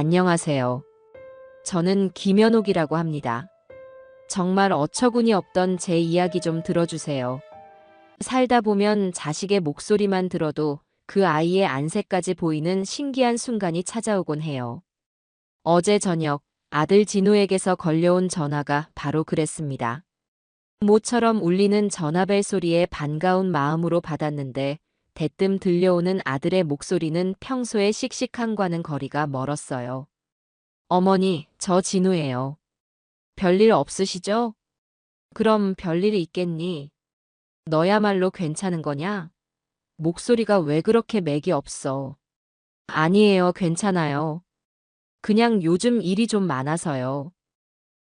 안녕하세요. 저는 김연옥이라고 합니다. 정말 어처구니 없던 제 이야기 좀 들어주세요. 살다 보면 자식의 목소리만 들어도 그 아이의 안색까지 보이는 신기한 순간이 찾아오곤 해요. 어제 저녁 아들 진우에게서 걸려온 전화가 바로 그랬습니다. 모처럼 울리는 전화벨 소리에 반가운 마음으로 받았는데 대뜸 들려오는 아들의 목소리는 평소의 씩씩함과는 거리가 멀었어요. 어머니, 저 진우예요. 별일 없으시죠? 그럼 별일이 있겠니? 너야말로 괜찮은 거냐? 목소리가 왜 그렇게 맥이 없어? 아니에요, 괜찮아요. 그냥 요즘 일이 좀 많아서요.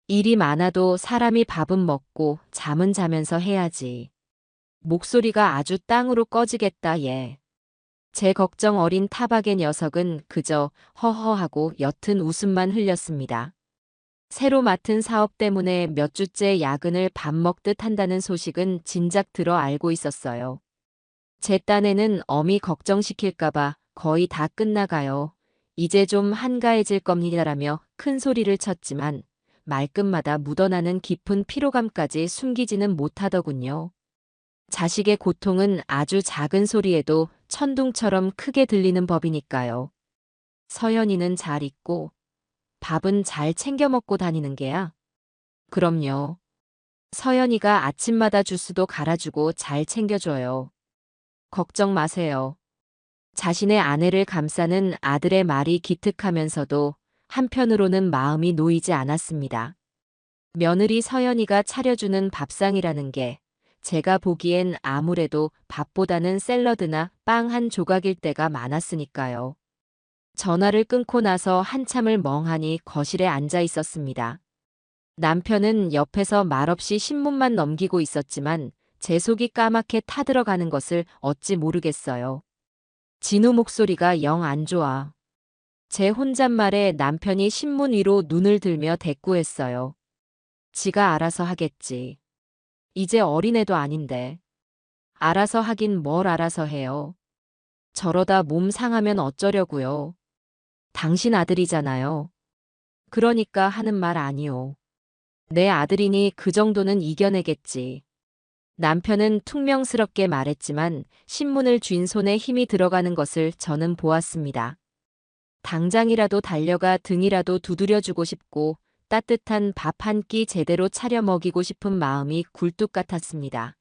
일이 많아도 사람이 밥은 먹고 잠은 자면서 해야지. 목소리가 아주 땅으로 꺼지겠다, 얘. 제 걱정 어린 타박의 녀석은 그저 허허하고 옅은 웃음만 흘렸습니다. 새로 맡은 사업 때문에 몇 주째 야근을 밥 먹듯 한다는 소식은 진작 들어 알고 있었어요. 제 딴에는 어미 걱정시킬까봐 거의 다 끝나가요. 이제 좀 한가해질 겁니다라며 큰 소리를 쳤지만 말끝마다 묻어나는 깊은 피로감까지 숨기지는 못하더군요. 자식의 고통은 아주 작은 소리에도 천둥처럼 크게 들리는 법이니까요. 서연이는 잘 있고 밥은 잘 챙겨 먹고 다니는 게야? 그럼요. 서연이가 아침마다 주스도 갈아주고 잘 챙겨줘요. 걱정 마세요. 자신의 아내를 감싸는 아들의 말이 기특하면서도 한편으로는 마음이 놓이지 않았습니다. 며느리 서연이가 차려주는 밥상이라는 게 제가 보기엔 아무래도 밥보다는 샐러드나 빵 한 조각일 때가 많았으니까요. 전화를 끊고 나서 한참을 멍하니 거실에 앉아 있었습니다. 남편은 옆에서 말없이 신문만 넘기고 있었지만 제 속이 까맣게 타들어가는 것을 어찌 모르겠어요. 진우 목소리가 영 안 좋아. 제 혼잣말에 남편이 신문 위로 눈을 들며 대꾸했어요. 지가 알아서 하겠지. 이제 어린애도 아닌데. 알아서 하긴 뭘 알아서 해요. 저러다 몸 상하면 어쩌려고요. 당신 아들이잖아요. 그러니까 하는 말 아니오. 내 아들이니 그 정도는 이겨내겠지. 남편은 퉁명스럽게 말했지만 신문을 쥔 손에 힘이 들어가는 것을 저는 보았습니다. 당장이라도 달려가 등이라도 두드려주고 싶고 따뜻한 밥 한 끼 제대로 차려 먹이고 싶은 마음이 굴뚝 같았습니다.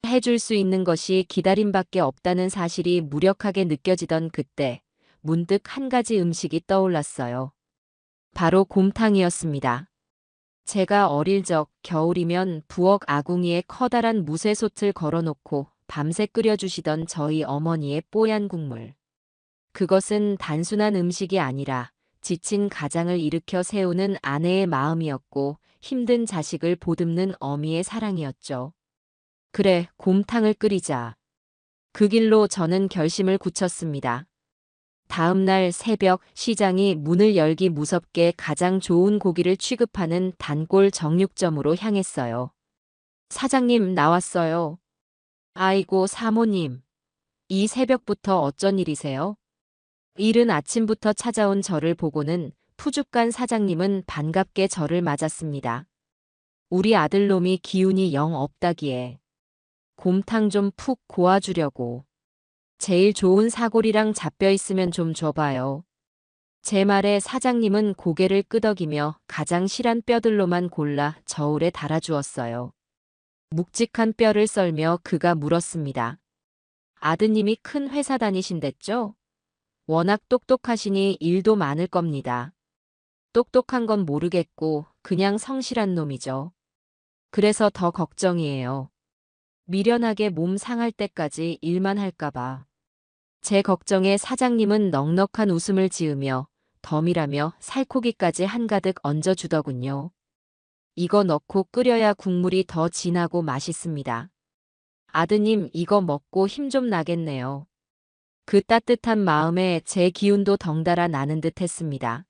해줄 수 있는 것이 기다림밖에 없다는 사실이 무력하게 느껴지던 그때 문득 한 가지 음식이 떠올랐어요. 바로 곰탕이었습니다. 제가 어릴 적 겨울이면 부엌 아궁이에 커다란 무쇠솥을 걸어놓고 밤새 끓여주시던 저희 어머니의 뽀얀 국물. 그것은 단순한 음식이 아니라 지친 가장을 일으켜 세우는 아내의 마음이었고 힘든 자식을 보듬는 어미의 사랑이었죠. 그래, 곰탕을 끓이자. 그 길로 저는 결심을 굳혔습니다. 다음 날 새벽 시장이 문을 열기 무섭게 가장 좋은 고기를 취급하는 단골 정육점으로 향했어요. 사장님 나왔어요. 아이고 사모님. 이 새벽부터 어쩐 일이세요? 이른 아침부터 찾아온 저를 보고는 푸죽간 사장님은 반갑게 저를 맞았습니다. 우리 아들놈이 기운이 영 없다기에 곰탕 좀 푹 고아주려고. 제일 좋은 사골이랑 잡뼈 있으면 좀 줘봐요. 제 말에 사장님은 고개를 끄덕이며 가장 실한 뼈들로만 골라 저울에 달아주었어요. 묵직한 뼈를 썰며 그가 물었습니다. 아드님이 큰 회사 다니신댔죠? 워낙 똑똑하시니 일도 많을 겁니다. 똑똑한 건 모르겠고 그냥 성실한 놈이죠. 그래서 더 걱정이에요. 미련하게 몸 상할 때까지 일만 할까봐. 제 걱정에 사장님은 넉넉한 웃음을 지으며 덤이라며 살코기까지 한가득 얹어주더군요. 이거 넣고 끓여야 국물이 더 진하고 맛있습니다. 아드님 이거 먹고 힘 좀 나겠네요. 그 따뜻한 마음에 제 기운도 덩달아 나는 듯 했습니다.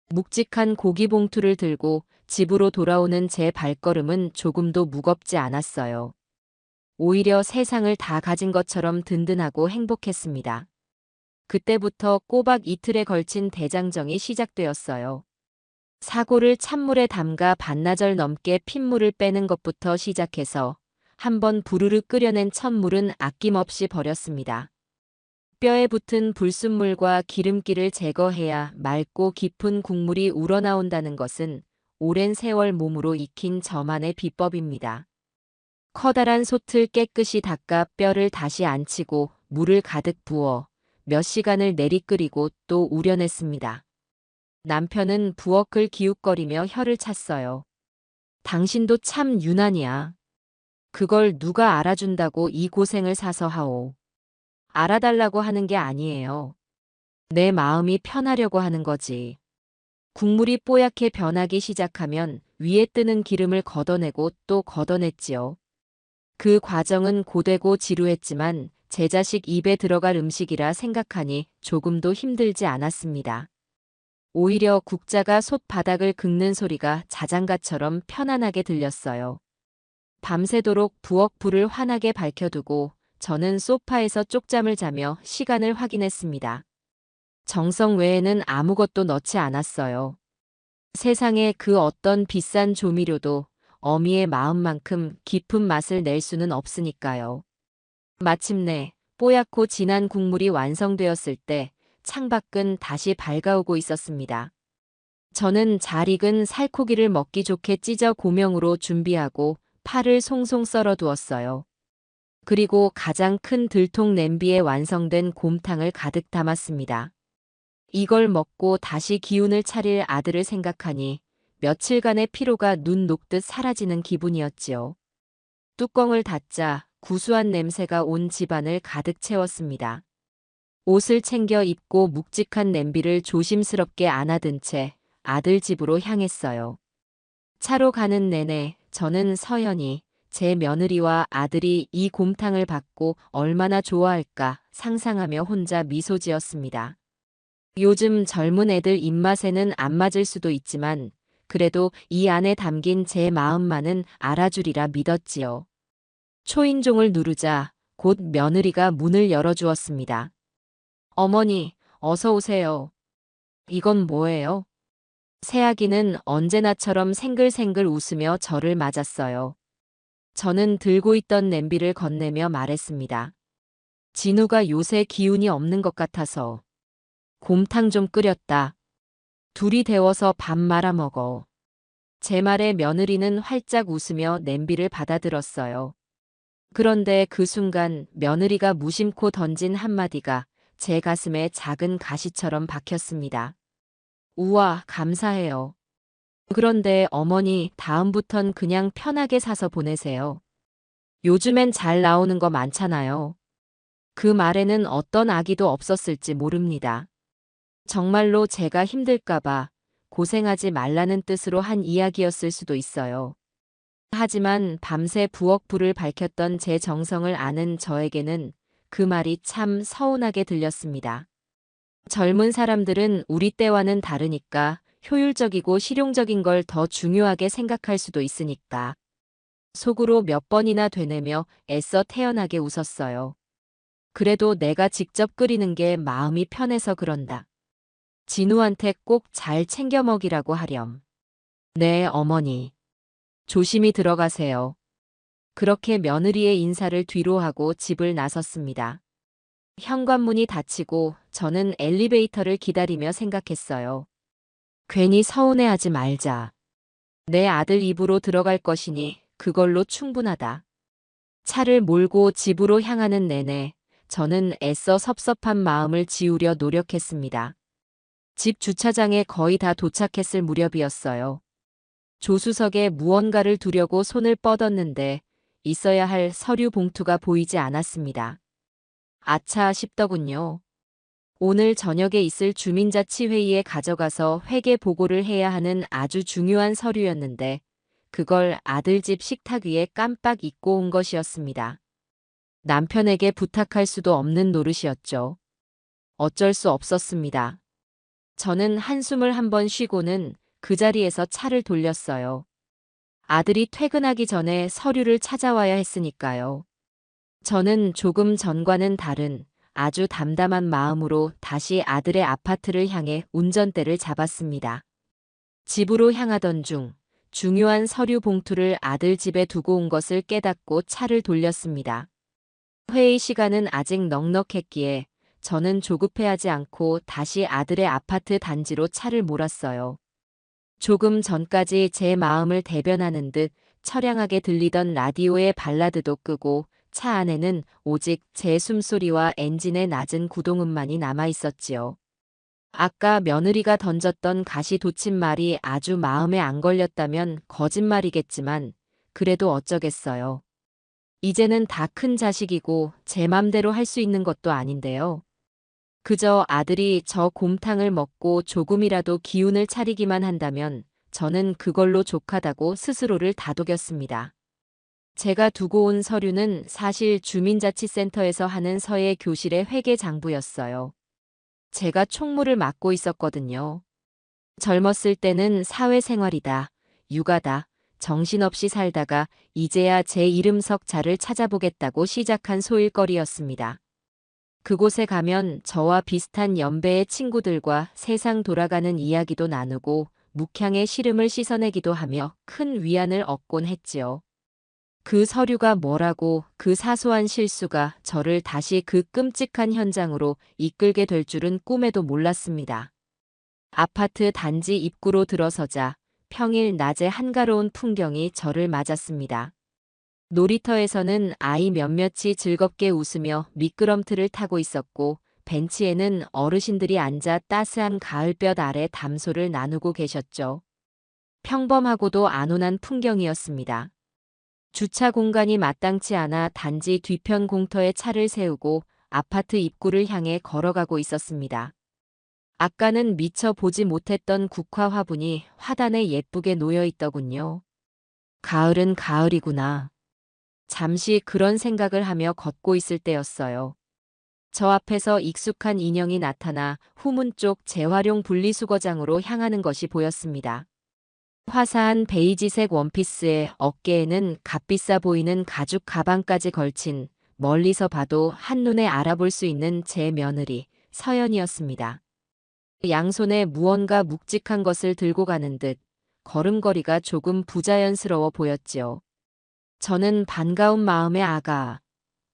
묵직한 고기 봉투를 들고 집으로 돌아오는 제 발걸음은 조금도 무겁지 않았어요. 오히려 세상을 다 가진 것처럼 든든하고 행복했습니다. 그때부터 꼬박 이틀에 걸친 대장정이 시작되었어요. 사고를 찬물에 담가 반나절 넘게 핏물을 빼는 것부터 시작해서 한번 부르르 끓여낸 찬물은 아낌없이 버렸습니다. 뼈에 붙은 불순물과 기름기를 제거해야 맑고 깊은 국물이 우러나온다는 것은 오랜 세월 몸으로 익힌 저만의 비법입니다. 커다란 솥을 깨끗이 닦아 뼈를 다시 안치고 물을 가득 부어 몇 시간을 내리끓이고 또 우려냈습니다. 남편은 부엌을 기웃거리며 혀를 찼어요. 당신도 참 유난이야. 그걸 누가 알아준다고 이 고생을 사서 하오. 알아달라고 하는 게 아니에요. 내 마음이 편하려고 하는 거지. 국물이 뽀얗게 변하기 시작하면 위에 뜨는 기름을 걷어내고 또 걷어냈지요. 그 과정은 고되고 지루했지만 제 자식 입에 들어갈 음식이라 생각하니 조금도 힘들지 않았습니다. 오히려 국자가 솥 바닥을 긁는 소리가 자장가처럼 편안하게 들렸어요. 밤새도록 부엌 불을 환하게 밝혀두고 저는 소파에서 쪽잠을 자며 시간을 확인했습니다. 정성 외에는 아무것도 넣지 않았어요. 세상에 그 어떤 비싼 조미료도 어미의 마음만큼 깊은 맛을 낼 수는 없으니까요. 마침내 뽀얗고 진한 국물이 완성되었을 때 창밖은 다시 밝아오고 있었습니다. 저는 잘 익은 살코기를 먹기 좋게 찢어 고명으로 준비하고 파를 송송 썰어 두었어요. 그리고 가장 큰 들통 냄비에 완성된 곰탕을 가득 담았습니다. 이걸 먹고 다시 기운을 차릴 아들을 생각하니 며칠간의 피로가 눈 녹듯 사라지는 기분이었지요. 뚜껑을 닫자 구수한 냄새가 온 집안을 가득 채웠습니다. 옷을 챙겨 입고 묵직한 냄비를 조심스럽게 안아든 채 아들 집으로 향했어요. 차로 가는 내내 저는 서연히 제 며느리와 아들이 이 곰탕을 받고 얼마나 좋아할까 상상하며 혼자 미소 지었습니다. 요즘 젊은 애들 입맛에는 안 맞을 수도 있지만 그래도 이 안에 담긴 제 마음만은 알아주리라 믿었지요. 초인종을 누르자 곧 며느리가 문을 열어주었습니다. 어머니, 어서 오세요. 이건 뭐예요? 새아기는 언제나처럼 생글생글 웃으며 저를 맞았어요. 저는 들고 있던 냄비를 건네며 말했습니다. 진우가 요새 기운이 없는 것 같아서. 곰탕 좀 끓였다. 둘이 데워서 밥 말아 먹어. 제 말에 며느리는 활짝 웃으며 냄비를 받아들었어요. 그런데 그 순간 며느리가 무심코 던진 한마디가 제 가슴에 작은 가시처럼 박혔습니다. 우와, 감사해요. 그런데 어머니, 다음부턴 그냥 편하게 사서 보내세요. 요즘엔 잘 나오는 거 많잖아요. 그 말에는 어떤 악의도 없었을지 모릅니다. 정말로 제가 힘들까봐 고생하지 말라는 뜻으로 한 이야기였을 수도 있어요. 하지만 밤새 부엌 불을 밝혔던 제 정성을 아는 저에게는 그 말이 참 서운하게 들렸습니다. 젊은 사람들은 우리 때와는 다르니까 효율적이고 실용적인 걸 더 중요하게 생각할 수도 있으니까. 속으로 몇 번이나 되뇌며 애써 태연하게 웃었어요. 그래도 내가 직접 끓이는 게 마음이 편해서 그런다. 진우한테 꼭 잘 챙겨 먹이라고 하렴. 네, 어머니. 조심히 들어가세요. 그렇게 며느리의 인사를 뒤로 하고 집을 나섰습니다. 현관문이 닫히고 저는 엘리베이터를 기다리며 생각했어요. 괜히 서운해하지 말자. 내 아들 입으로 들어갈 것이니 그걸로 충분하다. 차를 몰고 집으로 향하는 내내 저는 애써 섭섭한 마음을 지우려 노력했습니다. 집 주차장에 거의 다 도착했을 무렵이었어요. 조수석에 무언가를 두려고 손을 뻗었는데 있어야 할 서류 봉투가 보이지 않았습니다. 아차 싶더군요. 오늘 저녁에 있을 주민자치회의에 가져가서 회계 보고를 해야 하는 아주 중요한 서류였는데 그걸 아들 집 식탁 위에 깜빡 잊고 온 것이었습니다. 남편에게 부탁할 수도 없는 노릇이었죠. 어쩔 수 없었습니다. 저는 한숨을 한번 쉬고는 그 자리에서 차를 돌렸어요. 아들이 퇴근하기 전에 서류를 찾아와야 했으니까요. 저는 조금 전과는 다른 아주 담담한 마음으로 다시 아들의 아파트를 향해 운전대를 잡았습니다. 집으로 향하던 중 중요한 서류 봉투를 아들 집에 두고 온 것을 깨닫고 차를 돌렸습니다. 회의 시간은 아직 넉넉했기에 저는 조급해하지 않고 다시 아들의 아파트 단지로 차를 몰았어요. 조금 전까지 제 마음을 대변하는 듯 처량하게 들리던 라디오의 발라드도 끄고 차 안에는 오직 제 숨소리와 엔진의 낮은 구동음만이 남아 있었지요. 아까 며느리가 던졌던 가시돋친 말이 아주 마음에 안 걸렸다면 거짓말이겠지만 그래도 어쩌겠어요. 이제는 다 큰 자식이고 제 맘대로 할 수 있는 것도 아닌데요. 그저 아들이 저 곰탕을 먹고 조금이라도 기운을 차리기만 한다면 저는 그걸로 족하다고 스스로를 다독였습니다. 제가 두고 온 서류는 사실 주민자치센터에서 하는 서예 교실의 회계장부였어요. 제가 총무를 맡고 있었거든요. 젊었을 때는 사회생활이다, 육아다, 정신없이 살다가 이제야 제 이름 석자를 찾아보겠다고 시작한 소일거리였습니다. 그곳에 가면 저와 비슷한 연배의 친구들과 세상 돌아가는 이야기도 나누고 묵향의 시름을 씻어내기도 하며 큰 위안을 얻곤 했지요. 그 서류가 뭐라고 그 사소한 실수가 저를 다시 그 끔찍한 현장으로 이끌게 될 줄은 꿈에도 몰랐습니다. 아파트 단지 입구로 들어서자 평일 낮의 한가로운 풍경이 저를 맞았습니다. 놀이터에서는 아이 몇몇이 즐겁게 웃으며 미끄럼틀을 타고 있었고 벤치에는 어르신들이 앉아 따스한 가을볕 아래 담소를 나누고 계셨죠. 평범하고도 안온한 풍경이었습니다. 주차 공간이 마땅치 않아 단지 뒤편 공터에 차를 세우고 아파트 입구를 향해 걸어가고 있었습니다. 아까는 미처 보지 못했던 국화 화분이 화단에 예쁘게 놓여 있더군요. 가을은 가을이구나. 잠시 그런 생각을 하며 걷고 있을 때였어요. 저 앞에서 익숙한 인형이 나타나 후문 쪽 재활용 분리수거장으로 향하는 것이 보였습니다. 화사한 베이지색 원피스에 어깨에는 값비싸 보이는 가죽 가방까지 걸친 멀리서 봐도 한눈에 알아볼 수 있는 제 며느리 서연이었습니다. 양손에 무언가 묵직한 것을 들고 가는 듯 걸음걸이가 조금 부자연스러워 보였지요. 저는 반가운 마음에 아가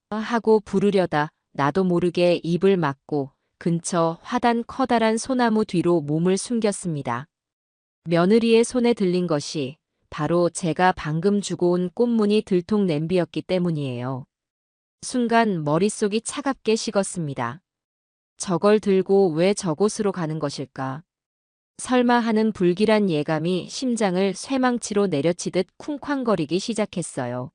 하고 부르려다 나도 모르게 입을 막고 근처 화단 커다란 소나무 뒤로 몸을 숨겼습니다. 며느리의 손에 들린 것이 바로 제가 방금 주고 온 꽃무늬 들통 냄비였기 때문이에요. 순간 머릿속이 차갑게 식었습니다. 저걸 들고 왜 저곳으로 가는 것일까? 설마 하는 불길한 예감이 심장을 쇠망치로 내려치듯 쿵쾅거리기 시작했어요.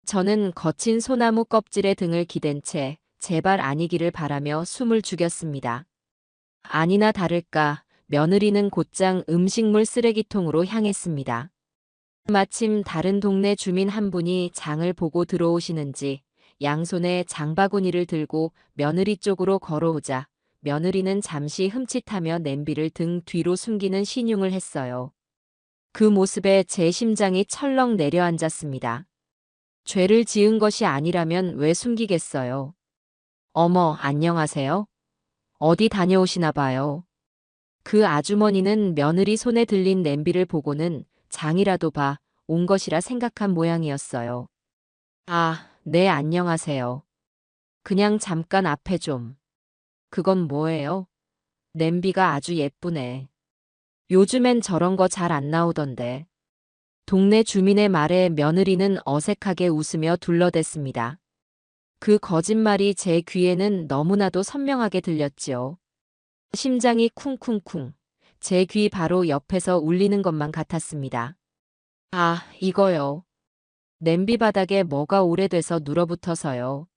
저는 거친 소나무 껍질에 등을 기댄 채 제발 아니기를 바라며 숨을 죽였습니다. 아니나 다를까 며느리는 곧장 음식물 쓰레기통으로 향했습니다. 마침 다른 동네 주민 한 분이 장을 보고 들어오시는지 양손에 장바구니를 들고 며느리 쪽으로 걸어오자 며느리는 잠시 흠칫하며 냄비를 등 뒤로 숨기는 신용을 했어요. 그 모습에 제 심장이 철렁 내려앉았습니다. 죄를 지은 것이 아니라면 왜 숨기겠어요? 어머, 안녕하세요? 어디 다녀오시나 봐요. 그 아주머니는 며느리 손에 들린 냄비를 보고는 장이라도 봐 온 것이라 생각한 모양이었어요. 아, 네, 안녕하세요. 그냥 잠깐 앞에 좀. 그건 뭐예요? 냄비가 아주 예쁘네. 요즘엔 저런 거 잘 안 나오던데. 동네 주민의 말에 며느리는 어색하게 웃으며 둘러댔습니다. 그 거짓말이 제 귀에는 너무나도 선명하게 들렸지요. 심장이 쿵쿵쿵. 제 귀 바로 옆에서 울리는 것만 같았습니다. 아, 이거요. 냄비 바닥에 뭐가 오래돼서 눌어붙어서요.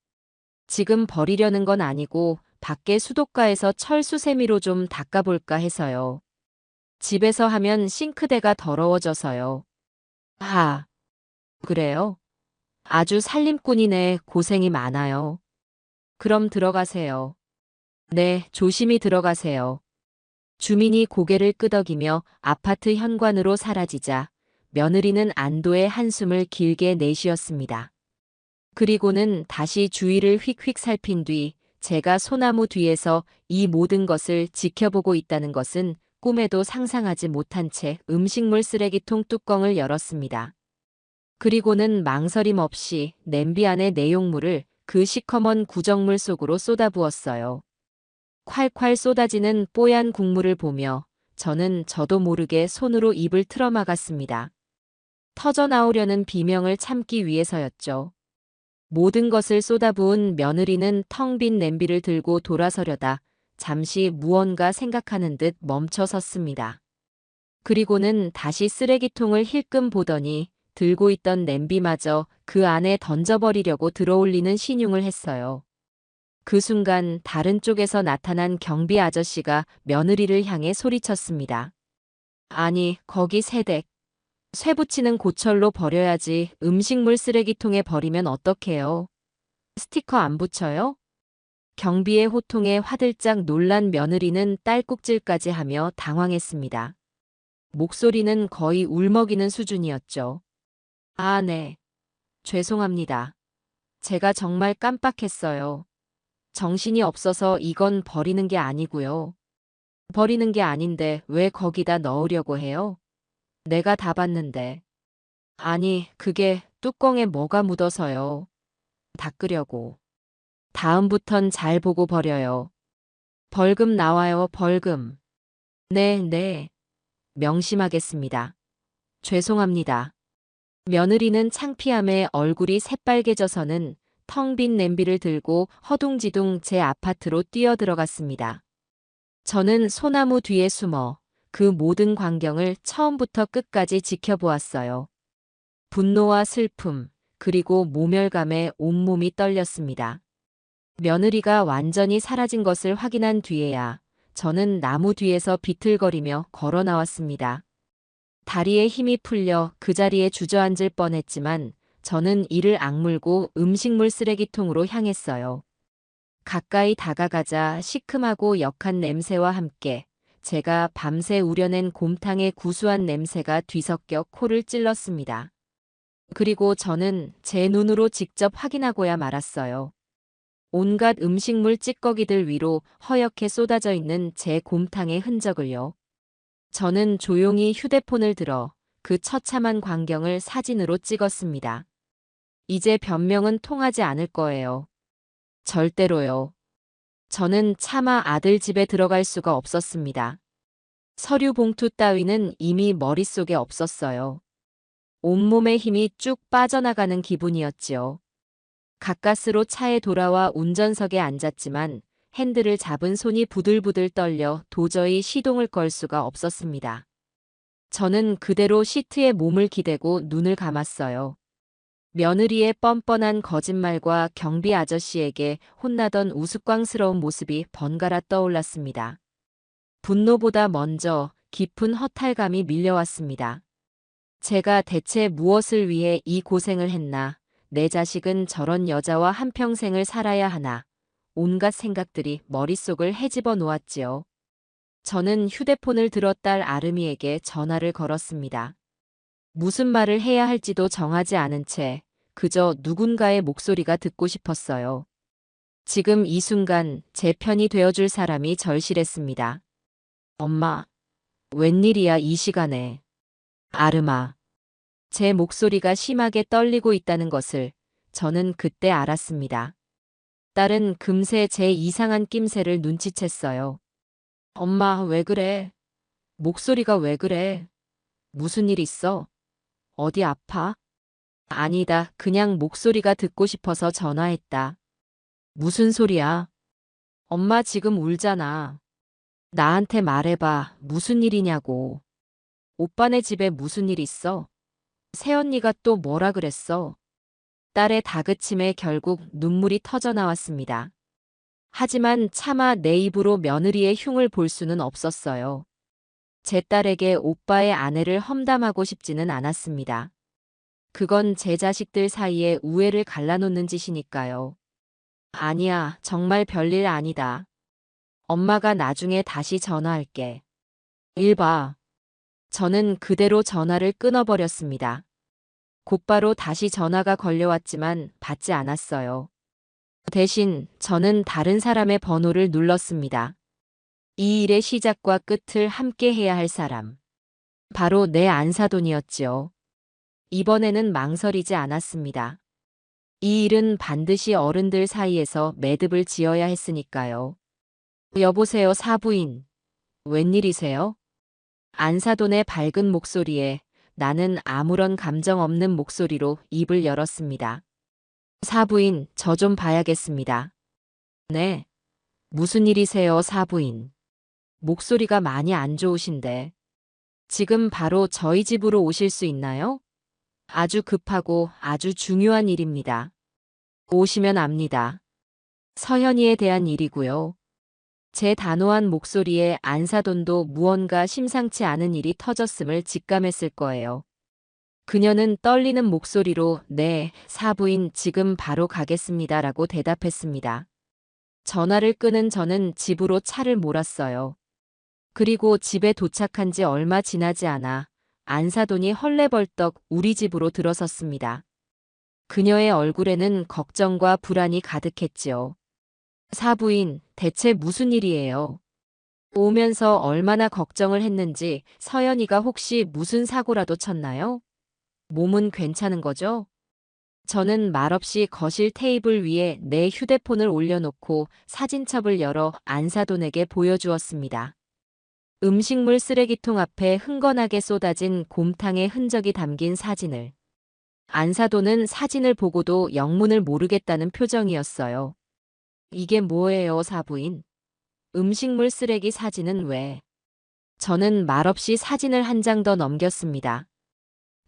지금 버리려는 건 아니고 밖에 수도가에서 철수세미로 좀 닦아볼까 해서요. 집에서 하면 싱크대가 더러워져서요. 아, 그래요? 아주 살림꾼이네. 고생이 많아요. 그럼 들어가세요. 네, 조심히 들어가세요. 주민이 고개를 끄덕이며 아파트 현관으로 사라지자 며느리는 안도의 한숨을 길게 내쉬었습니다. 그리고는 다시 주위를 휙휙 살핀 뒤 제가 소나무 뒤에서 이 모든 것을 지켜보고 있다는 것은 꿈에도 상상하지 못한 채 음식물 쓰레기통 뚜껑을 열었습니다. 그리고는 망설임 없이 냄비 안의 내용물을 그 시커먼 구정물 속으로 쏟아부었어요. 콸콸 쏟아지는 뽀얀 국물을 보며 저는 저도 모르게 손으로 입을 틀어막았습니다. 터져나오려는 비명을 참기 위해서였죠. 모든 것을 쏟아부은 며느리는 텅 빈 냄비를 들고 돌아서려다 잠시 무언가 생각하는 듯 멈춰 섰습니다. 그리고는 다시 쓰레기통을 힐끔 보더니 들고 있던 냄비마저 그 안에 던져버리려고 들어올리는 신용을 했어요. 그 순간 다른 쪽에서 나타난 경비 아저씨가 며느리를 향해 소리쳤습니다. 아니, 거기 세댁. 쇠 붙이는 고철로 버려야지 음식물 쓰레기통에 버리면 어떡해요? 스티커 안 붙여요? 경비의 호통에 화들짝 놀란 며느리는 딸꾹질까지 하며 당황했습니다. 목소리는 거의 울먹이는 수준이었죠. 아, 네. 죄송합니다. 제가 정말 깜빡했어요. 정신이 없어서 이건 버리는 게 아니고요. 버리는 게 아닌데 왜 거기다 넣으려고 해요? 내가 다 봤는데. 아니, 그게 뚜껑에 뭐가 묻어서요. 닦으려고. 다음부턴 잘 보고 버려요. 벌금 나와요, 벌금. 네, 네. 명심하겠습니다. 죄송합니다. 며느리는 창피함에 얼굴이 새빨개져서는 텅 빈 냄비를 들고 허둥지둥 제 아파트로 뛰어들어갔습니다. 저는 소나무 뒤에 숨어 그 모든 광경을 처음부터 끝까지 지켜보았어요. 분노와 슬픔, 그리고 모멸감에 온몸이 떨렸습니다. 며느리가 완전히 사라진 것을 확인한 뒤에야 저는 나무 뒤에서 비틀거리며 걸어 나왔습니다. 다리에 힘이 풀려 그 자리에 주저앉을 뻔했지만 저는 이를 악물고 음식물 쓰레기통으로 향했어요. 가까이 다가가자 시큼하고 역한 냄새와 함께 제가 밤새 우려낸 곰탕의 구수한 냄새가 뒤섞여 코를 찔렀습니다. 그리고 저는 제 눈으로 직접 확인하고야 말았어요. 온갖 음식물 찌꺼기들 위로 허옇게 쏟아져 있는 제 곰탕의 흔적을요. 저는 조용히 휴대폰을 들어 그 처참한 광경을 사진으로 찍었습니다. 이제 변명은 통하지 않을 거예요. 절대로요. 저는 차마 아들 집에 들어갈 수가 없었습니다. 서류 봉투 따위는 이미 머릿속에 없었어요. 온몸에 힘이 쭉 빠져나가는 기분이었지요. 가까스로 차에 돌아와 운전석에 앉았지만 핸들을 잡은 손이 부들부들 떨려 도저히 시동을 걸 수가 없었습니다. 저는 그대로 시트에 몸을 기대고 눈을 감았어요. 며느리의 뻔뻔한 거짓말과 경비 아저씨에게 혼나던 우스꽝스러운 모습이 번갈아 떠올랐습니다. 분노보다 먼저 깊은 허탈감이 밀려왔습니다. 제가 대체 무엇을 위해 이 고생을 했나? 내 자식은 저런 여자와 한평생을 살아야 하나? 온갖 생각들이 머릿속을 헤집어 놓았지요. 저는 휴대폰을 들어 딸 아름이에게 전화를 걸었습니다. 무슨 말을 해야 할지도 정하지 않은 채 그저 누군가의 목소리가 듣고 싶었어요. 지금 이 순간 제 편이 되어줄 사람이 절실했습니다. 엄마, 웬일이야 이 시간에. 아름아. 제 목소리가 심하게 떨리고 있다는 것을 저는 그때 알았습니다. 딸은 금세 제 이상한 낌새를 눈치챘어요. 엄마, 왜 그래? 목소리가 왜 그래? 무슨 일 있어? 어디 아파? 아니다, 그냥 목소리가 듣고 싶어서 전화했다. 무슨 소리야? 엄마 지금 울잖아. 나한테 말해봐, 무슨 일이냐고. 오빠네 집에 무슨 일 있어? 새언니가 또 뭐라 그랬어? 딸의 다그침에 결국 눈물이 터져 나왔습니다. 하지만 차마 내 입으로 며느리의 흉을 볼 수는 없었어요. 제 딸에게 오빠의 아내를 험담하고 싶지는 않았습니다. 그건 제 자식들 사이에 우애를 갈라놓는 짓이니까요. 아니야, 정말 별일 아니다. 엄마가 나중에 다시 전화할게. 일 봐. 저는 그대로 전화를 끊어버렸습니다. 곧바로 다시 전화가 걸려왔지만 받지 않았어요. 대신 저는 다른 사람의 번호를 눌렀습니다. 이 일의 시작과 끝을 함께 해야 할 사람. 바로 내 안사돈이었지요. 이번에는 망설이지 않았습니다. 이 일은 반드시 어른들 사이에서 매듭을 지어야 했으니까요. 여보세요, 사부인. 웬일이세요? 안사돈의 밝은 목소리에 나는 아무런 감정 없는 목소리로 입을 열었습니다. 사부인, 저 좀 봐야겠습니다. 네. 무슨 일이세요, 사부인? 목소리가 많이 안 좋으신데. 지금 바로 저희 집으로 오실 수 있나요? 아주 급하고 아주 중요한 일입니다. 오시면 압니다. 서현이에 대한 일이고요. 제 단호한 목소리에 안사돈도 무언가 심상치 않은 일이 터졌음을 직감했을 거예요. 그녀는 떨리는 목소리로 네, 사부인 지금 바로 가겠습니다라고 대답했습니다. 전화를 끊은 저는 집으로 차를 몰았어요. 그리고 집에 도착한 지 얼마 지나지 않아 안사돈이 헐레벌떡 우리 집으로 들어섰습니다. 그녀의 얼굴에는 걱정과 불안이 가득했지요. 사부인, 대체 무슨 일이에요? 오면서 얼마나 걱정을 했는지 서연이가 혹시 무슨 사고라도 쳤나요? 몸은 괜찮은 거죠? 저는 말없이 거실 테이블 위에 내 휴대폰을 올려놓고 사진첩을 열어 안사돈에게 보여주었습니다. 음식물 쓰레기통 앞에 흥건하게 쏟아진 곰탕의 흔적이 담긴 사진을. 안사돈은 사진을 보고도 영문을 모르겠다는 표정이었어요. 이게 뭐예요, 사부인? 음식물 쓰레기 사진은 왜? 저는 말없이 사진을 한 장 더 넘겼습니다.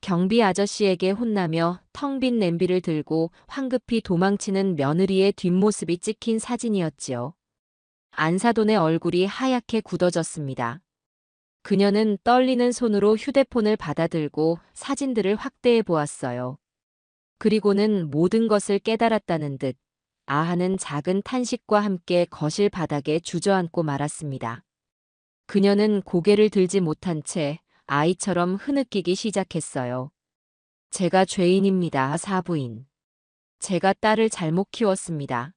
경비 아저씨에게 혼나며 텅 빈 냄비를 들고 황급히 도망치는 며느리의 뒷모습이 찍힌 사진이었지요. 안사돈의 얼굴이 하얗게 굳어졌습니다. 그녀는 떨리는 손으로 휴대폰을 받아들고 사진들을 확대해 보았어요. 그리고는 모든 것을 깨달았다는 듯 아하는 작은 탄식과 함께 거실 바닥에 주저앉고 말았습니다. 그녀는 고개를 들지 못한 채 아이처럼 흐느끼기 시작했어요. 제가 죄인입니다, 사부인. 제가 딸을 잘못 키웠습니다.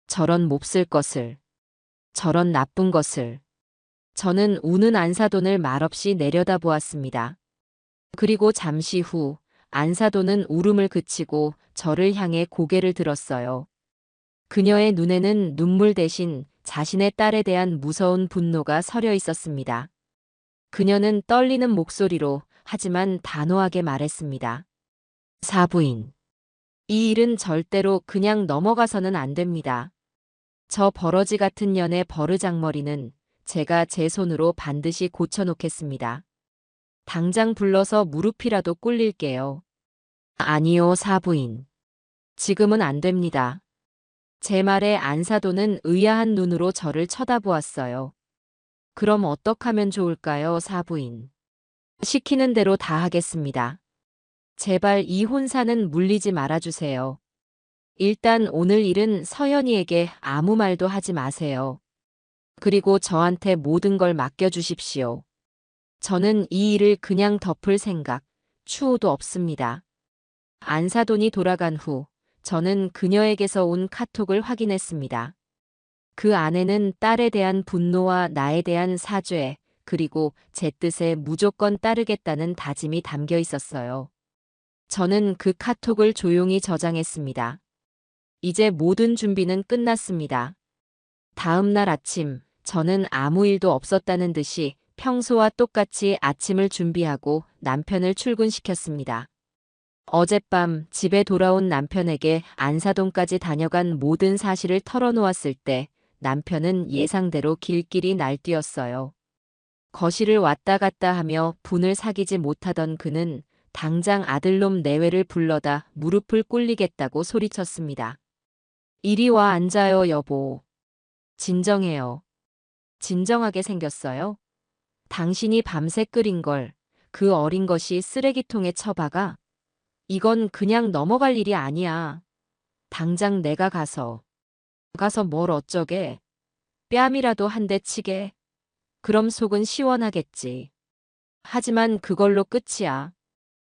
저런 몹쓸 것을. 저런 나쁜 것을. 저는 우는 안사돈을 말없이 내려다보았습니다. 그리고 잠시 후 안사돈은 울음을 그치고 저를 향해 고개를 들었어요. 그녀의 눈에는 눈물 대신 자신의 딸에 대한 무서운 분노가 서려 있었습니다. 그녀는 떨리는 목소리로 하지만 단호하게 말했습니다. 사부인. 이 일은 절대로 그냥 넘어가서는 안 됩니다. 저 버러지 같은 년의 버르장머리는 제가 제 손으로 반드시 고쳐놓겠습니다. 당장 불러서 무릎이라도 꿇릴게요. 아니요, 사부인. 지금은 안 됩니다. 제 말에 안사돈은 의아한 눈으로 저를 쳐다보았어요. 그럼 어떡하면 좋을까요, 사부인? 시키는 대로 다 하겠습니다. 제발 이 혼사는 물리지 말아주세요. 일단 오늘 일은 서연이에게 아무 말도 하지 마세요. 그리고 저한테 모든 걸 맡겨주십시오. 저는 이 일을 그냥 덮을 생각, 추호도 없습니다. 안사돈이 돌아간 후 저는 그녀에게서 온 카톡을 확인했습니다. 그 안에는 딸에 대한 분노와 나에 대한 사죄, 그리고 제 뜻에 무조건 따르겠다는 다짐이 담겨 있었어요. 저는 그 카톡을 조용히 저장했습니다. 이제 모든 준비는 끝났습니다. 다음 날 아침, 저는 아무 일도 없었다는 듯이 평소와 똑같이 아침을 준비하고 남편을 출근시켰습니다. 어젯밤 집에 돌아온 남편에게 안사동까지 다녀간 모든 사실을 털어놓았을 때 남편은 예상대로 길길이 날뛰었어요. 거실을 왔다 갔다 하며 분을 사귀지 못하던 그는 당장 아들놈 내외를 불러다 무릎을 꿇리겠다고 소리쳤습니다. 이리 와 앉아요, 여보. 진정해요. 진정하게 생겼어요? 당신이 밤새 끓인 걸 그 어린 것이 쓰레기통에 처박아? 이건 그냥 넘어갈 일이 아니야. 당장 내가 가서 뭘 어쩌게? 뺨이라도 한 대 치게? 그럼 속은 시원하겠지. 하지만 그걸로 끝이야.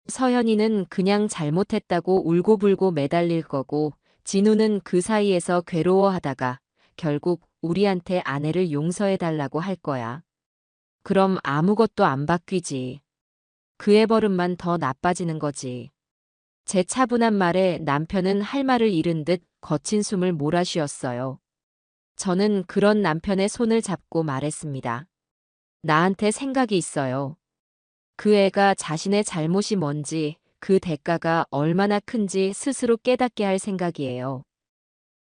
서현이는 그냥 잘못했다고 울고불고 매달릴 거고 진우는 그 사이에서 괴로워하다가 결국 우리한테 아내를 용서해달라고 할 거야. 그럼 아무것도 안 바뀌지. 그의 버릇만 더 나빠지는 거지. 제 차분한 말에 남편은 할 말을 잃은 듯 거친 숨을 몰아쉬었어요. 저는 그런 남편의 손을 잡고 말했습니다. 나한테 생각이 있어요. 그 애가 자신의 잘못이 뭔지, 그 대가가 얼마나 큰지 스스로 깨닫게 할 생각이에요.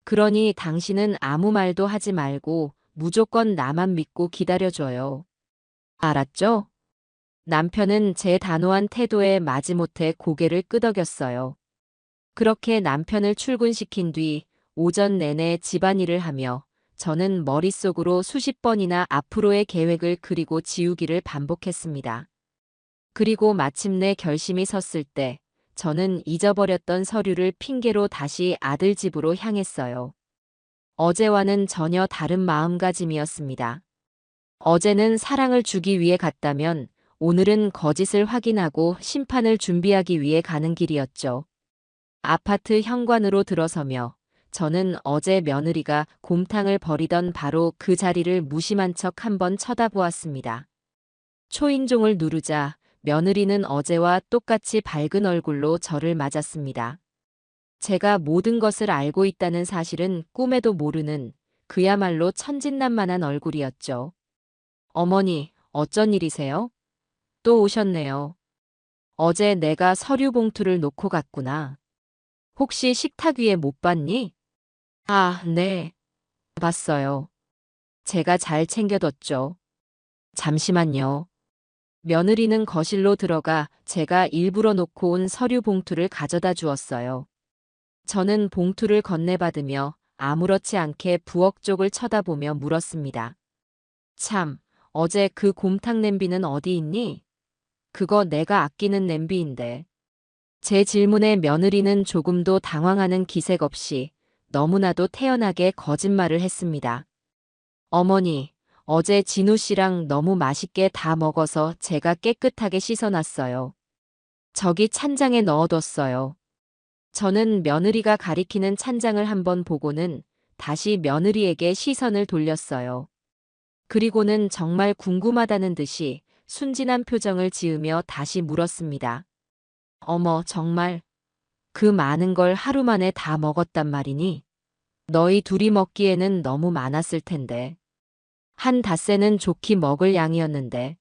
그러니 당신은 아무 말도 하지 말고 무조건 나만 믿고 기다려줘요. 알았죠? 남편은 제 단호한 태도에 마지못해 고개를 끄덕였어요. 그렇게 남편을 출근시킨 뒤 오전 내내 집안일을 하며 저는 머릿속으로 수십 번이나 앞으로의 계획을 그리고 지우기를 반복했습니다. 그리고 마침내 결심이 섰을 때 저는 잊어버렸던 서류를 핑계로 다시 아들 집으로 향했어요. 어제와는 전혀 다른 마음가짐이었습니다. 어제는 사랑을 주기 위해 갔다면 오늘은 거짓을 확인하고 심판을 준비하기 위해 가는 길이었죠. 아파트 현관으로 들어서며 저는 어제 며느리가 곰탕을 버리던 바로 그 자리를 무심한 척 한번 쳐다보았습니다. 초인종을 누르자 며느리는 어제와 똑같이 밝은 얼굴로 저를 맞았습니다. 제가 모든 것을 알고 있다는 사실은 꿈에도 모르는 그야말로 천진난만한 얼굴이었죠. 어머니, 어쩐 일이세요? 또 오셨네요. 어제 내가 서류 봉투를 놓고 갔구나. 혹시 식탁 위에 못 봤니? 아, 네. 봤어요. 제가 잘 챙겨뒀죠. 잠시만요. 며느리는 거실로 들어가 제가 일부러 놓고 온 서류 봉투를 가져다 주었어요. 저는 봉투를 건네받으며 아무렇지 않게 부엌 쪽을 쳐다보며 물었습니다. 참, 어제 그 곰탕 냄비는 어디 있니? 그거 내가 아끼는 냄비인데. 제 질문에 며느리는 조금도 당황하는 기색 없이 너무나도 태연하게 거짓말을 했습니다. 어머니, 어제 진우 씨랑 너무 맛있게 다 먹어서 제가 깨끗하게 씻어놨어요. 저기 찬장에 넣어뒀어요. 저는 며느리가 가리키는 찬장을 한번 보고는 다시 며느리에게 시선을 돌렸어요. 그리고는 정말 궁금하다는 듯이 순진한 표정을 지으며 다시 물었습니다. 어머, 정말 그 많은 걸 하루 만에 다 먹었단 말이니? 너희 둘이 먹기에는 너무 많았을 텐데. 한 닷새는 좋게 먹을 양이었는데.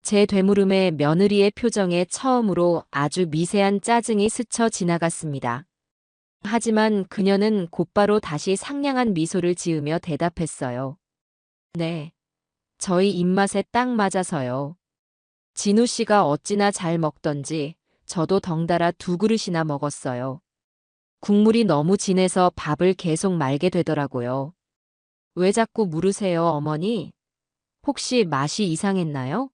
제 되물음에 며느리의 표정에 처음으로 아주 미세한 짜증이 스쳐 지나갔습니다. 하지만 그녀는 곧바로 다시 상냥한 미소를 지으며 대답했어요. 네. 저희 입맛에 딱 맞아서요. 진우 씨가 어찌나 잘 먹던지 저도 덩달아 2그릇이나 먹었어요. 국물이 너무 진해서 밥을 계속 말게 되더라고요. 왜 자꾸 물으세요, 어머니? 혹시 맛이 이상했나요?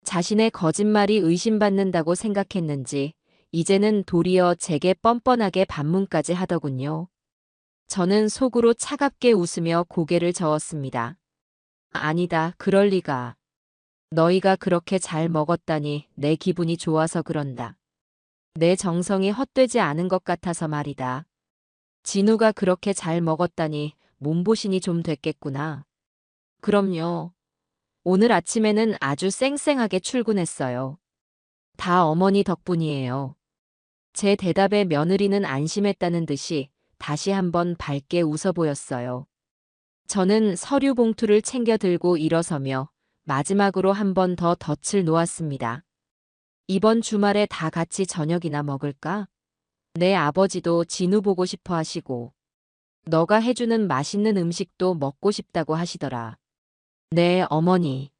자신의 거짓말이 의심받는다고 생각했는지 이제는 도리어 제게 뻔뻔하게 반문까지 하더군요. 저는 속으로 차갑게 웃으며 고개를 저었습니다. 아니다, 그럴 리가. 너희가 그렇게 잘 먹었다니 내 기분이 좋아서 그런다. 내 정성이 헛되지 않은 것 같아서 말이다. 진우가 그렇게 잘 먹었다니 몸보신이 좀 됐겠구나. 그럼요. 오늘 아침에는 아주 쌩쌩하게 출근했어요. 다 어머니 덕분이에요. 제 대답에 며느리는 안심했다는 듯이 다시 한번 밝게 웃어 보였어요. 저는 서류 봉투를 챙겨 들고 일어서며 마지막으로 한 번 더 덫을 놓았습니다. 이번 주말에 다 같이 저녁이나 먹을까? 내 아버지도 진우 보고 싶어 하시고, 너가 해주는 맛있는 음식도 먹고 싶다고 하시더라. 네, 어머니.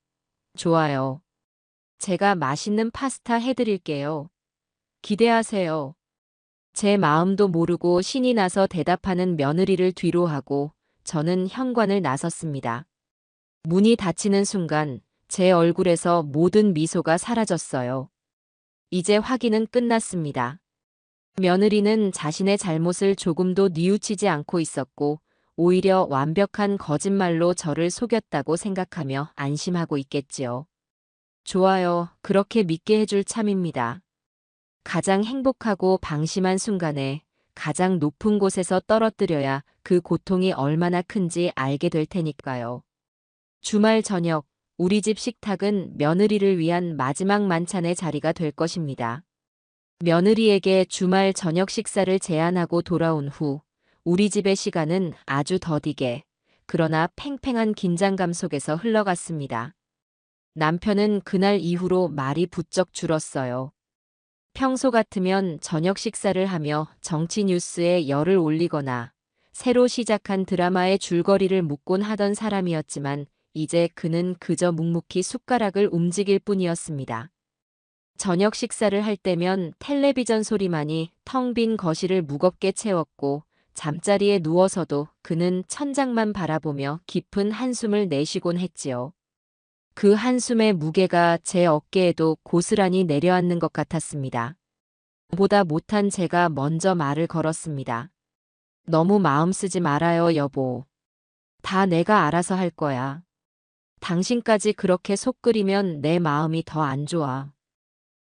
좋아요. 제가 맛있는 파스타 해드릴게요. 기대하세요. 제 마음도 모르고 신이 나서 대답하는 며느리를 뒤로 하고 저는 현관을 나섰습니다. 문이 닫히는 순간 제 얼굴에서 모든 미소가 사라졌어요. 이제 확인은 끝났습니다. 며느리는 자신의 잘못을 조금도 뉘우치지 않고 있었고 오히려 완벽한 거짓말로 저를 속였다고 생각하며 안심하고 있겠지요. 좋아요. 그렇게 믿게 해줄 참입니다. 가장 행복하고 방심한 순간에 가장 높은 곳에서 떨어뜨려야 그 고통이 얼마나 큰지 알게 될 테니까요. 주말 저녁, 우리 집 식탁은 며느리를 위한 마지막 만찬의 자리가 될 것입니다. 며느리에게 주말 저녁 식사를 제안하고 돌아온 후 우리 집의 시간은 아주 더디게, 그러나 팽팽한 긴장감 속에서 흘러갔습니다. 남편은 그날 이후로 말이 부쩍 줄었어요. 평소 같으면 저녁 식사를 하며 정치 뉴스에 열을 올리거나 새로 시작한 드라마의 줄거리를 묻곤 하던 사람이었지만 이제 그는 그저 묵묵히 숟가락을 움직일 뿐이었습니다. 저녁 식사를 할 때면 텔레비전 소리만이 텅 빈 거실을 무겁게 채웠고 잠자리에 누워서도 그는 천장만 바라보며 깊은 한숨을 내쉬곤 했지요. 그 한숨의 무게가 제 어깨에도 고스란히 내려앉는 것 같았습니다. 보다 못한 제가 먼저 말을 걸었습니다. 너무 마음 쓰지 말아요, 여보. 다 내가 알아서 할 거야. 당신까지 그렇게 속 끓이면 내 마음이 더 안 좋아.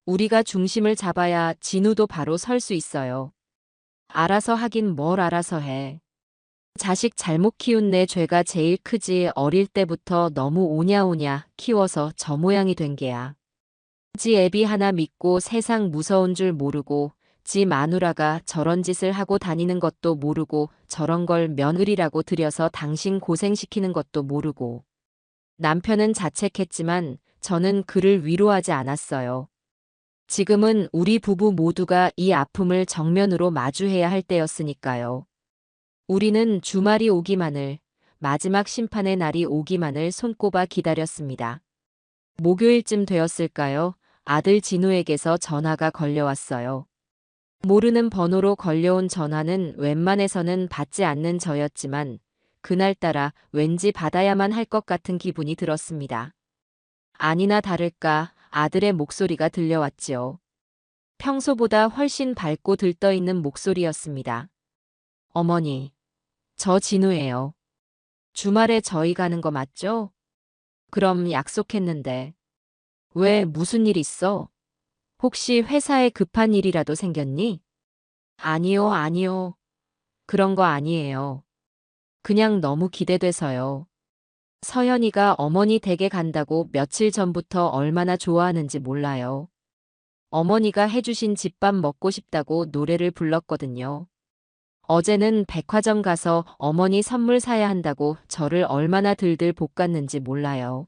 우리가 중심을 잡아야 진우도 바로 설 수 있어요. 알아서 하긴 뭘 알아서 해. 자식 잘못 키운 내 죄가 제일 크지. 어릴 때부터 너무 오냐오냐 키워서 저 모양이 된 게야. 지 애비 하나 믿고 세상 무서운 줄 모르고 지 마누라가 저런 짓을 하고 다니는 것도 모르고 저런 걸 며느리라고 들여서 당신 고생시키는 것도 모르고. 남편은 자책했지만 저는 그를 위로하지 않았어요. 지금은 우리 부부 모두가 이 아픔을 정면으로 마주해야 할 때였으니까요. 우리는 주말이 오기만을, 마지막 심판의 날이 오기만을 손꼽아 기다렸습니다. 목요일쯤 되었을까요? 아들 진우에게서 전화가 걸려왔어요. 모르는 번호로 걸려온 전화는 웬만해서는 받지 않는 저였지만 그날따라 왠지 받아야만 할 것 같은 기분이 들었습니다. 아니나 다를까 아들의 목소리가 들려왔지요. 평소보다 훨씬 밝고 들떠있는 목소리였습니다. 어머니, 저 진우예요. 주말에 저희 가는 거 맞죠? 그럼 약속했는데. 왜 무슨 일 있어? 혹시 회사에 급한 일이라도 생겼니? 아니요, 아니요. 그런 거 아니에요. 그냥 너무 기대돼서요. 서연이가 어머니 댁에 간다고 며칠 전부터 얼마나 좋아하는지 몰라요. 어머니가 해주신 집밥 먹고 싶다고 노래를 불렀거든요. 어제는 백화점 가서 어머니 선물 사야 한다고 저를 얼마나 들들 볶았는지 몰라요.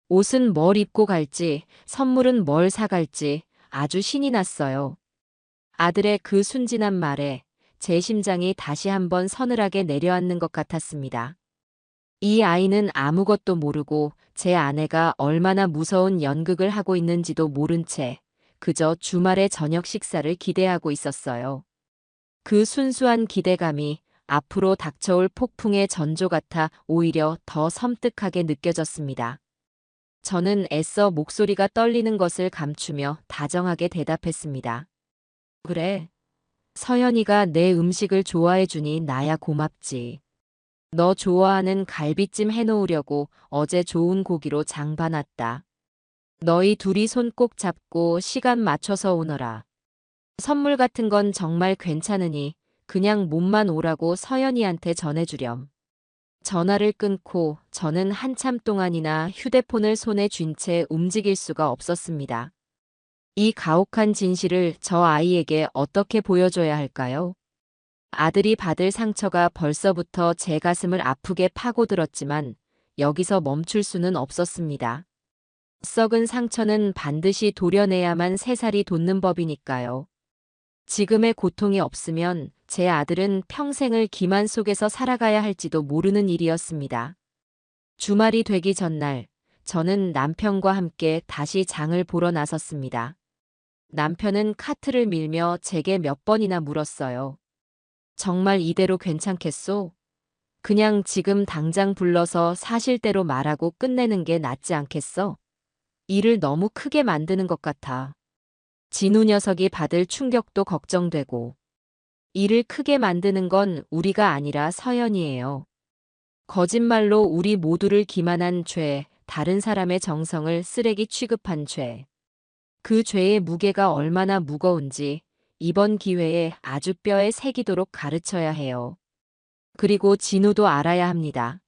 옷은 뭘 입고 갈지, 선물은 뭘 사갈지 아주 신이 났어요. 아들의 그 순진한 말에 제 심장이 다시 한번 서늘하게 내려앉는 것 같았습니다. 이 아이는 아무것도 모르고 제 아내가 얼마나 무서운 연극을 하고 있는지도 모른 채 그저 주말의 저녁 식사를 기대하고 있었어요. 그 순수한 기대감이 앞으로 닥쳐올 폭풍의 전조 같아 오히려 더 섬뜩하게 느껴졌습니다. 저는 애써 목소리가 떨리는 것을 감추며 다정하게 대답했습니다. 그래. 서연이가 내 음식을 좋아해 주니 나야 고맙지. 너 좋아하는 갈비찜 해놓으려고 어제 좋은 고기로 장 봐놨다. 너희 둘이 손 꼭 잡고 시간 맞춰서 오너라. 선물 같은 건 정말 괜찮으니 그냥 몸만 오라고 서연이한테 전해주렴. 전화를 끊고 저는 한참 동안이나 휴대폰을 손에 쥔 채 움직일 수가 없었습니다. 이 가혹한 진실을 저 아이에게 어떻게 보여줘야 할까요? 아들이 받을 상처가 벌써부터 제 가슴을 아프게 파고들었지만 여기서 멈출 수는 없었습니다. 썩은 상처는 반드시 도려내야만 새살이 돋는 법이니까요. 지금의 고통이 없으면 제 아들은 평생을 기만 속에서 살아가야 할지도 모르는 일이었습니다. 주말이 되기 전날 저는 남편과 함께 다시 장을 보러 나섰습니다. 남편은 카트를 밀며 제게 몇 번이나 물었어요. 정말 이대로 괜찮겠소? 그냥 지금 당장 불러서 사실대로 말하고 끝내는 게 낫지 않겠어? 일을 너무 크게 만드는 것 같아. 진우 녀석이 받을 충격도 걱정되고. 일을 크게 만드는 건 우리가 아니라 서연이에요. 거짓말로 우리 모두를 기만한 죄, 다른 사람의 정성을 쓰레기 취급한 죄. 그 죄의 무게가 얼마나 무거운지 이번 기회에 아주 뼈에 새기도록 가르쳐야 해요. 그리고 진우도 알아야 합니다.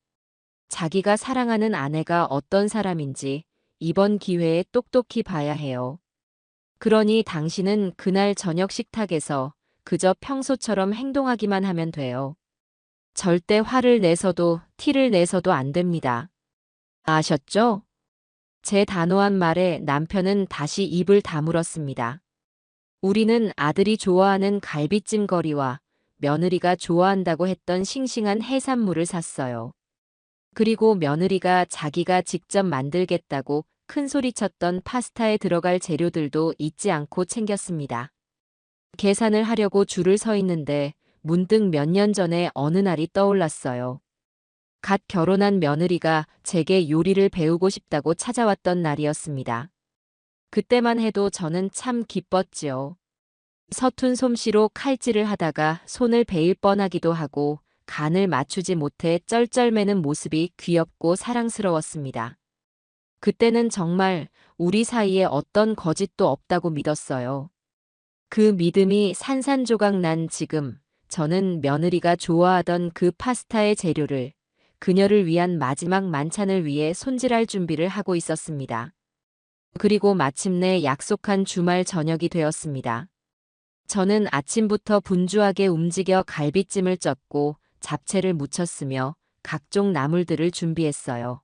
자기가 사랑하는 아내가 어떤 사람인지 이번 기회에 똑똑히 봐야 해요. 그러니 당신은 그날 저녁 식탁에서 그저 평소처럼 행동하기만 하면 돼요. 절대 화를 내서도 티를 내서도 안 됩니다. 아셨죠? 제 단호한 말에 남편은 다시 입을 다물었습니다. 우리는 아들이 좋아하는 갈비찜 거리와 며느리가 좋아한다고 했던 싱싱한 해산물을 샀어요. 그리고 며느리가 자기가 직접 만들겠다고 큰 소리쳤던 파스타에 들어갈 재료들도 잊지 않고 챙겼습니다. 계산을 하려고 줄을 서 있는데 문득 몇 년 전에 어느 날이 떠올랐어요. 갓 결혼한 며느리가 제게 요리를 배우고 싶다고 찾아왔던 날이었습니다. 그때만 해도 저는 참 기뻤지요. 서툰 솜씨로 칼질을 하다가 손을 베일 뻔하기도 하고 간을 맞추지 못해 쩔쩔매는 모습이 귀엽고 사랑스러웠습니다. 그때는 정말 우리 사이에 어떤 거짓도 없다고 믿었어요. 그 믿음이 산산조각 난 지금 저는 며느리가 좋아하던 그 파스타의 재료를 그녀를 위한 마지막 만찬을 위해 손질할 준비를 하고 있었습니다. 그리고 마침내 약속한 주말 저녁이 되었습니다. 저는 아침부터 분주하게 움직여 갈비찜을 쪘고 잡채를 무쳤으며 각종 나물들을 준비했어요.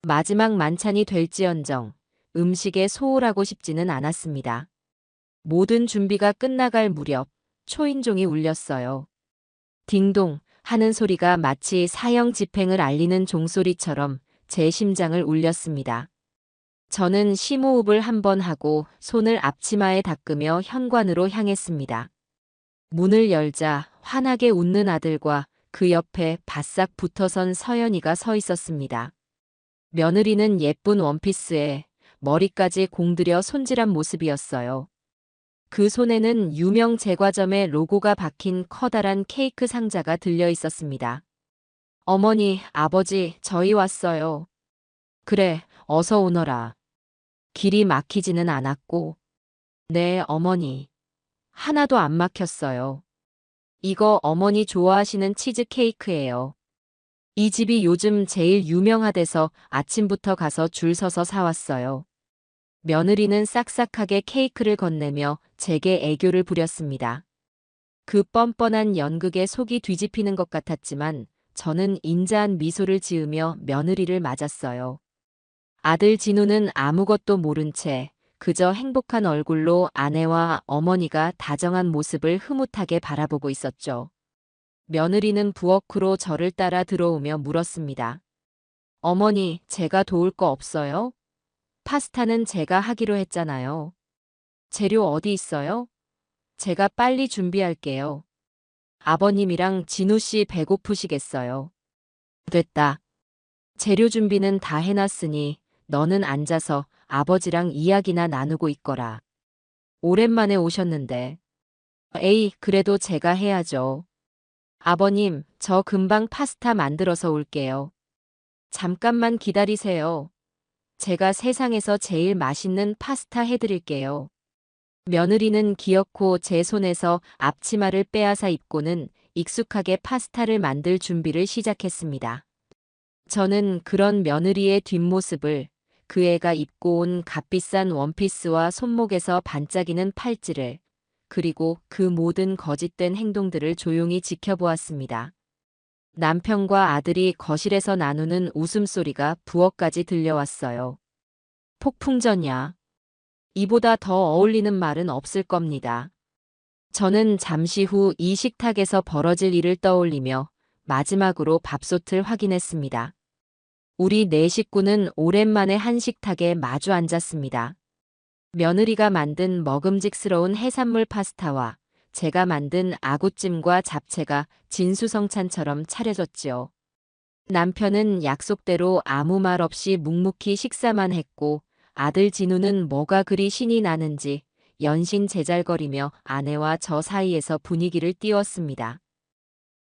마지막 만찬이 될지언정 음식에 소홀하고 싶지는 않았습니다. 모든 준비가 끝나갈 무렵 초인종이 울렸어요. 딩동 하는 소리가 마치 사형 집행을 알리는 종소리처럼 제 심장을 울렸습니다. 저는 심호흡을 한 번 하고 손을 앞치마에 닦으며 현관으로 향했습니다. 문을 열자 환하게 웃는 아들과 그 옆에 바싹 붙어선 서연이가 서 있었습니다. 며느리는 예쁜 원피스에 머리까지 공들여 손질한 모습이었어요. 그 손에는 유명 제과점의 로고가 박힌 커다란 케이크 상자가 들려 있었습니다. 어머니, 아버지, 저희 왔어요. 그래, 어서 오너라. 길이 막히지는 않았고. 네, 어머니. 하나도 안 막혔어요. 이거 어머니 좋아하시는 치즈케이크예요. 이 집이 요즘 제일 유명하대서 아침부터 가서 줄 서서 사왔어요. 며느리는 싹싹하게 케이크를 건네며 제게 애교를 부렸습니다. 그 뻔뻔한 연극에 속이 뒤집히는 것 같았지만 저는 인자한 미소를 지으며 며느리를 맞았어요. 아들 진우는 아무것도 모른 채 그저 행복한 얼굴로 아내와 어머니가 다정한 모습을 흐뭇하게 바라보고 있었죠. 며느리는 부엌으로 저를 따라 들어오며 물었습니다. 어머니, 제가 도울 거 없어요? 파스타는 제가 하기로 했잖아요. 재료 어디 있어요? 제가 빨리 준비할게요. 아버님이랑 진우 씨 배고프시겠어요. 됐다. 재료 준비는 다 해놨으니 너는 앉아서 아버지랑 이야기나 나누고 있거라. 오랜만에 오셨는데. 에이, 그래도 제가 해야죠. 아버님, 저 금방 파스타 만들어서 올게요. 잠깐만 기다리세요. 제가 세상에서 제일 맛있는 파스타 해드릴게요. 며느리는 기어코 제 손에서 앞치마를 빼앗아 입고는 익숙하게 파스타를 만들 준비를 시작했습니다. 저는 그런 며느리의 뒷모습을 그 애가 입고 온 값비싼 원피스와 손목에서 반짝이는 팔찌를 그리고 그 모든 거짓된 행동들을 조용히 지켜보았습니다. 남편과 아들이 거실에서 나누는 웃음소리가 부엌까지 들려왔어요. 폭풍전야. 이보다 더 어울리는 말은 없을 겁니다. 저는 잠시 후 이 식탁에서 벌어질 일을 떠올리며 마지막으로 밥솥을 확인했습니다. 우리 네 식구는 오랜만에 한 식탁에 마주 앉았습니다. 며느리가 만든 먹음직스러운 해산물 파스타와 제가 만든 아구찜과 잡채가 진수성찬처럼 차려졌지요. 남편은 약속대로 아무 말 없이 묵묵히 식사만 했고 아들 진우는 뭐가 그리 신이 나는지 연신 제잘거리며 아내와 저 사이에서 분위기를 띄웠습니다.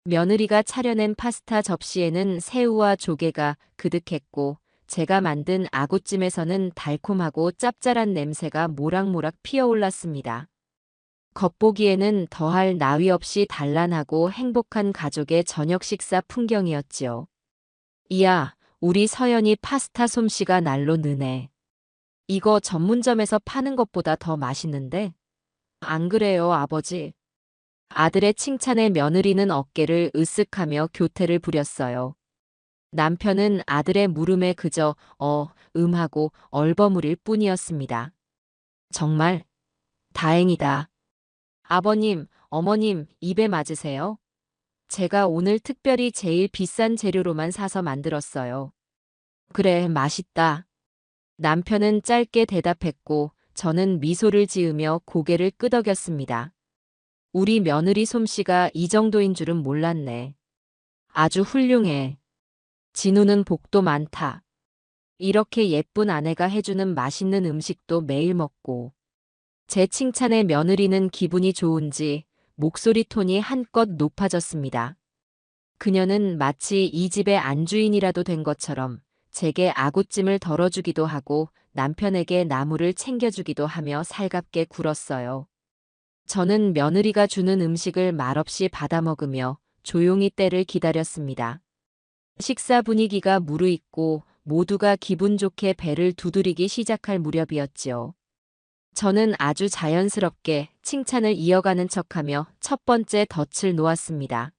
며느리가 차려낸 파스타 접시에는 새우와 조개가 그득했고 제가 만든 아구찜에서는 달콤하고 짭짤한 냄새가 모락모락 피어올랐습니다. 겉보기에는 더할 나위 없이 단란하고 행복한 가족의 저녁 식사 풍경이었지요. 이야, 우리 서연이 파스타 솜씨가 날로 느네. 이거 전문점에서 파는 것보다 더 맛있는데? 안 그래요, 아버지? 아들의 칭찬에 며느리는 어깨를 으쓱하며 교태를 부렸어요. 남편은 아들의 물음에 그저 하고 얼버무릴 뿐이었습니다. 정말 다행이다. 아버님, 어머님, 입에 맞으세요? 제가 오늘 특별히 제일 비싼 재료로만 사서 만들었어요. 그래, 맛있다. 남편은 짧게 대답했고 저는 미소를 지으며 고개를 끄덕였습니다. 우리 며느리 솜씨가 이 정도인 줄은 몰랐네. 아주 훌륭해. 진우는 복도 많다. 이렇게 예쁜 아내가 해주는 맛있는 음식도 매일 먹고. 제 칭찬에 며느리는 기분이 좋은지 목소리 톤이 한껏 높아졌습니다. 그녀는 마치 이 집의 안주인이라도 된 것처럼 제게 아구찜을 덜어주기도 하고 남편에게 나물을 챙겨주기도 하며 살갑게 굴었어요. 저는 며느리가 주는 음식을 말없이 받아먹으며 조용히 때를 기다렸습니다. 식사 분위기가 무르익고 모두가 기분 좋게 배를 두드리기 시작할 무렵이었지요. 저는 아주 자연스럽게 칭찬을 이어가는 척하며 첫 번째 덫을 놓았습니다.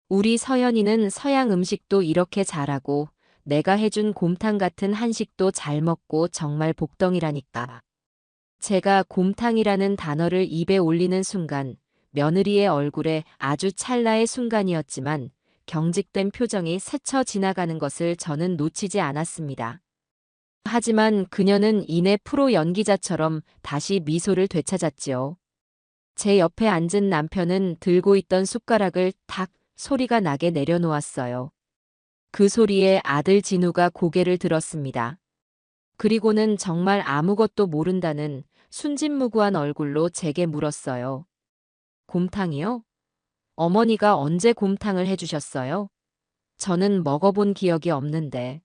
우리 서연이는 서양 음식도 이렇게 잘하고 내가 해준 곰탕 같은 한식도 잘 먹고 정말 복덩이라니까. 제가 곰탕이라는 단어를 입에 올리는 순간 며느리의 얼굴에 아주 찰나의 순간이었지만 경직된 표정이 스쳐 지나가는 것을 저는 놓치지 않았습니다. 하지만 그녀는 이내 프로 연기자처럼 다시 미소를 되찾았지요. 제 옆에 앉은 남편은 들고 있던 숟가락을 탁 소리가 나게 내려놓았어요. 그 소리에 아들 진우가 고개를 들었습니다. 그리고는 정말 아무것도 모른다는 순진무구한 얼굴로 제게 물었어요. 곰탕이요? 어머니가 언제 곰탕을 해주셨어요? 저는 먹어본 기억이 없는데.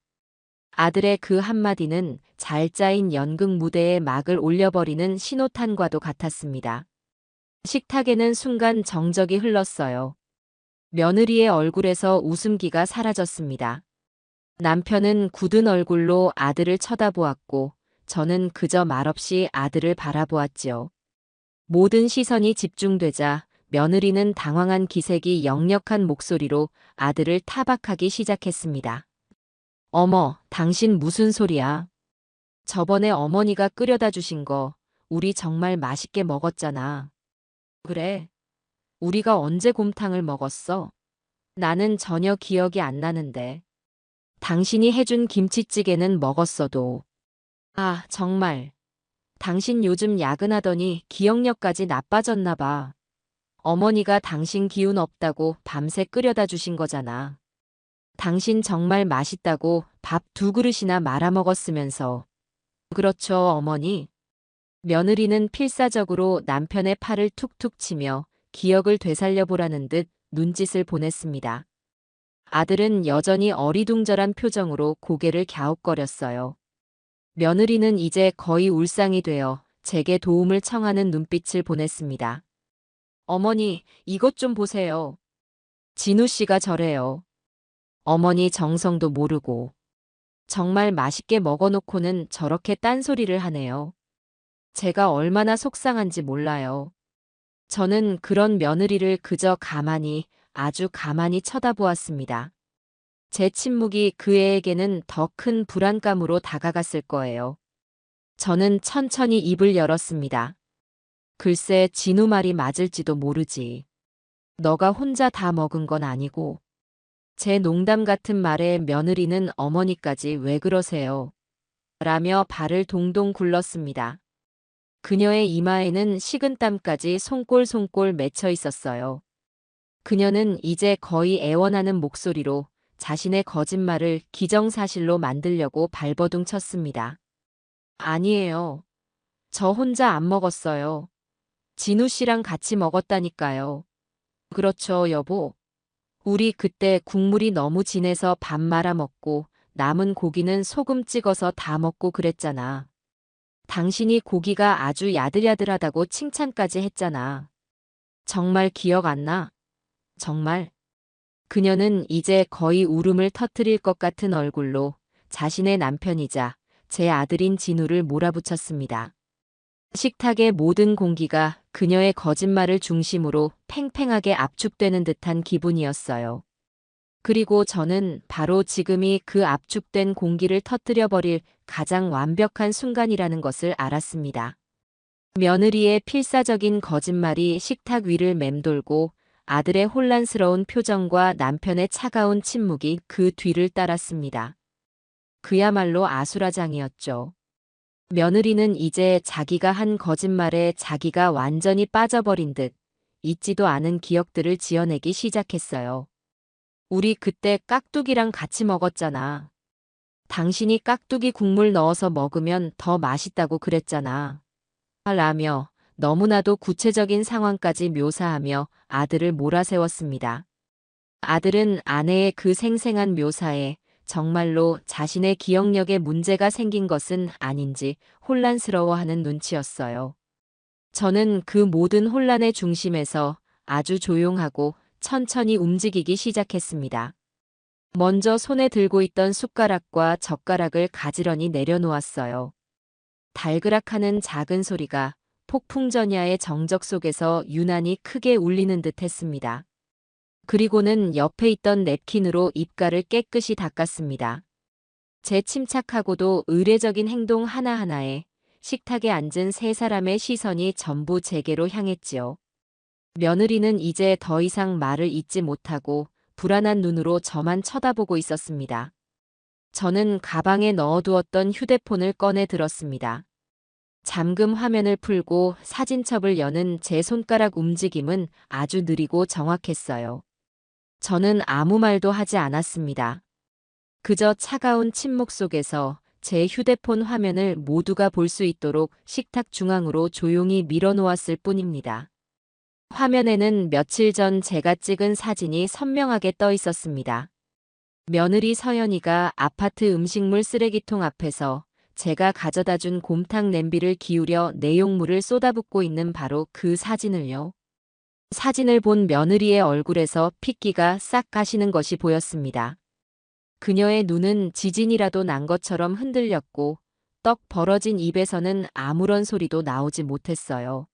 아들의 그 한마디는 잘 짜인 연극 무대에 막을 올려버리는 신호탄과도 같았습니다. 식탁에는 순간 정적이 흘렀어요. 며느리의 얼굴에서 웃음기가 사라졌습니다. 남편은 굳은 얼굴로 아들을 쳐다보았고 저는 그저 말없이 아들을 바라보았지요. 모든 시선이 집중되자 며느리는 당황한 기색이 역력한 목소리로 아들을 타박하기 시작했습니다. 어머, 당신 무슨 소리야? 저번에 어머니가 끓여다 주신 거 우리 정말 맛있게 먹었잖아. 그래, 우리가 언제 곰탕을 먹었어? 나는 전혀 기억이 안 나는데. 당신이 해준 김치찌개는 먹었어도. 아, 정말. 당신 요즘 야근하더니 기억력까지 나빠졌나 봐. 어머니가 당신 기운 없다고 밤새 끓여다 주신 거잖아. 당신 정말 맛있다고 밥 2그릇이나 말아먹었으면서. 그렇죠, 어머니. 며느리는 필사적으로 남편의 팔을 툭툭 치며 기억을 되살려 보라는 듯 눈짓을 보냈습니다. 아들은 여전히 어리둥절한 표정으로 고개를 갸웃거렸어요. 며느리는 이제 거의 울상이 되어 제게 도움을 청하는 눈빛을 보냈습니다. 어머니, 이것 좀 보세요. 진우 씨가 저래요. 어머니 정성도 모르고. 정말 맛있게 먹어놓고는 저렇게 딴소리를 하네요. 제가 얼마나 속상한지 몰라요. 저는 그런 며느리를 그저 가만히, 아주 가만히 쳐다보았습니다. 제 침묵이 그 애에게는 더 큰 불안감으로 다가갔을 거예요. 저는 천천히 입을 열었습니다. 글쎄, 진우 말이 맞을지도 모르지. 너가 혼자 다 먹은 건 아니고. 제 농담 같은 말에 며느리는 어머니까지 왜 그러세요? 라며 발을 동동 굴렀습니다. 그녀의 이마에는 식은땀까지 송골송골 맺혀 있었어요. 그녀는 이제 거의 애원하는 목소리로 자신의 거짓말을 기정사실로 만들려고 발버둥 쳤습니다. 아니에요. 저 혼자 안 먹었어요. 진우 씨랑 같이 먹었다니까요. 그렇죠, 여보. 우리 그때 국물이 너무 진해서 밥 말아 먹고 남은 고기는 소금 찍어서 다 먹고 그랬잖아. 당신이 고기가 아주 야들야들하다고 칭찬까지 했잖아. 정말 기억 안 나? 정말? 그녀는 이제 거의 울음을 터뜨릴 것 같은 얼굴로 자신의 남편이자 제 아들인 진우를 몰아붙였습니다. 식탁의 모든 공기가 그녀의 거짓말을 중심으로 팽팽하게 압축되는 듯한 기분이었어요. 그리고 저는 바로 지금이 그 압축된 공기를 터뜨려 버릴 가장 완벽한 순간이라는 것을 알았습니다. 며느리의 필사적인 거짓말이 식탁 위를 맴돌고 아들의 혼란스러운 표정과 남편의 차가운 침묵이 그 뒤를 따랐습니다. 그야말로 아수라장이었죠. 며느리는 이제 자기가 한 거짓말에 자기가 완전히 빠져버린 듯 잊지도 않은 기억들을 지어내기 시작했어요. 우리 그때 깍두기랑 같이 먹었잖아. 당신이 깍두기 국물 넣어서 먹으면 더 맛있다고 그랬잖아. 라며 너무나도 구체적인 상황까지 묘사하며 아들을 몰아세웠습니다. 아들은 아내의 그 생생한 묘사에 정말로 자신의 기억력에 문제가 생긴 것은 아닌지 혼란스러워하는 눈치였어요. 저는 그 모든 혼란의 중심에서 아주 조용하고 천천히 움직이기 시작했습니다. 먼저 손에 들고 있던 숟가락과 젓가락을 가지런히 내려놓았어요. 달그락하는 작은 소리가 폭풍전야의 정적 속에서 유난히 크게 울리는 듯 했습니다. 그리고는 옆에 있던 냅킨으로 입가를 깨끗이 닦았습니다. 제 침착하고도 의례적인 행동 하나하나에 식탁에 앉은 세 사람의 시선이 전부 제게로 향했지요. 며느리는 이제 더 이상 말을 잇지 못하고 불안한 눈으로 저만 쳐다보고 있었습니다. 저는 가방에 넣어두었던 휴대폰을 꺼내 들었습니다. 잠금 화면을 풀고 사진첩을 여는 제 손가락 움직임은 아주 느리고 정확했어요. 저는 아무 말도 하지 않았습니다. 그저 차가운 침묵 속에서 제 휴대폰 화면을 모두가 볼 수 있도록 식탁 중앙으로 조용히 밀어놓았을 뿐입니다. 화면에는 며칠 전 제가 찍은 사진이 선명하게 떠 있었습니다. 며느리 서연이가 아파트 음식물 쓰레기통 앞에서 제가 가져다 준 곰탕 냄비를 기울여 내용물을 쏟아붓고 있는 바로 그 사진을요. 사진을 본 며느리의 얼굴에서 핏기가 싹 가시는 것이 보였습니다. 그녀의 눈은 지진이라도 난 것처럼 흔들렸고 떡 벌어진 입에서는 아무런 소리도 나오지 못했어요.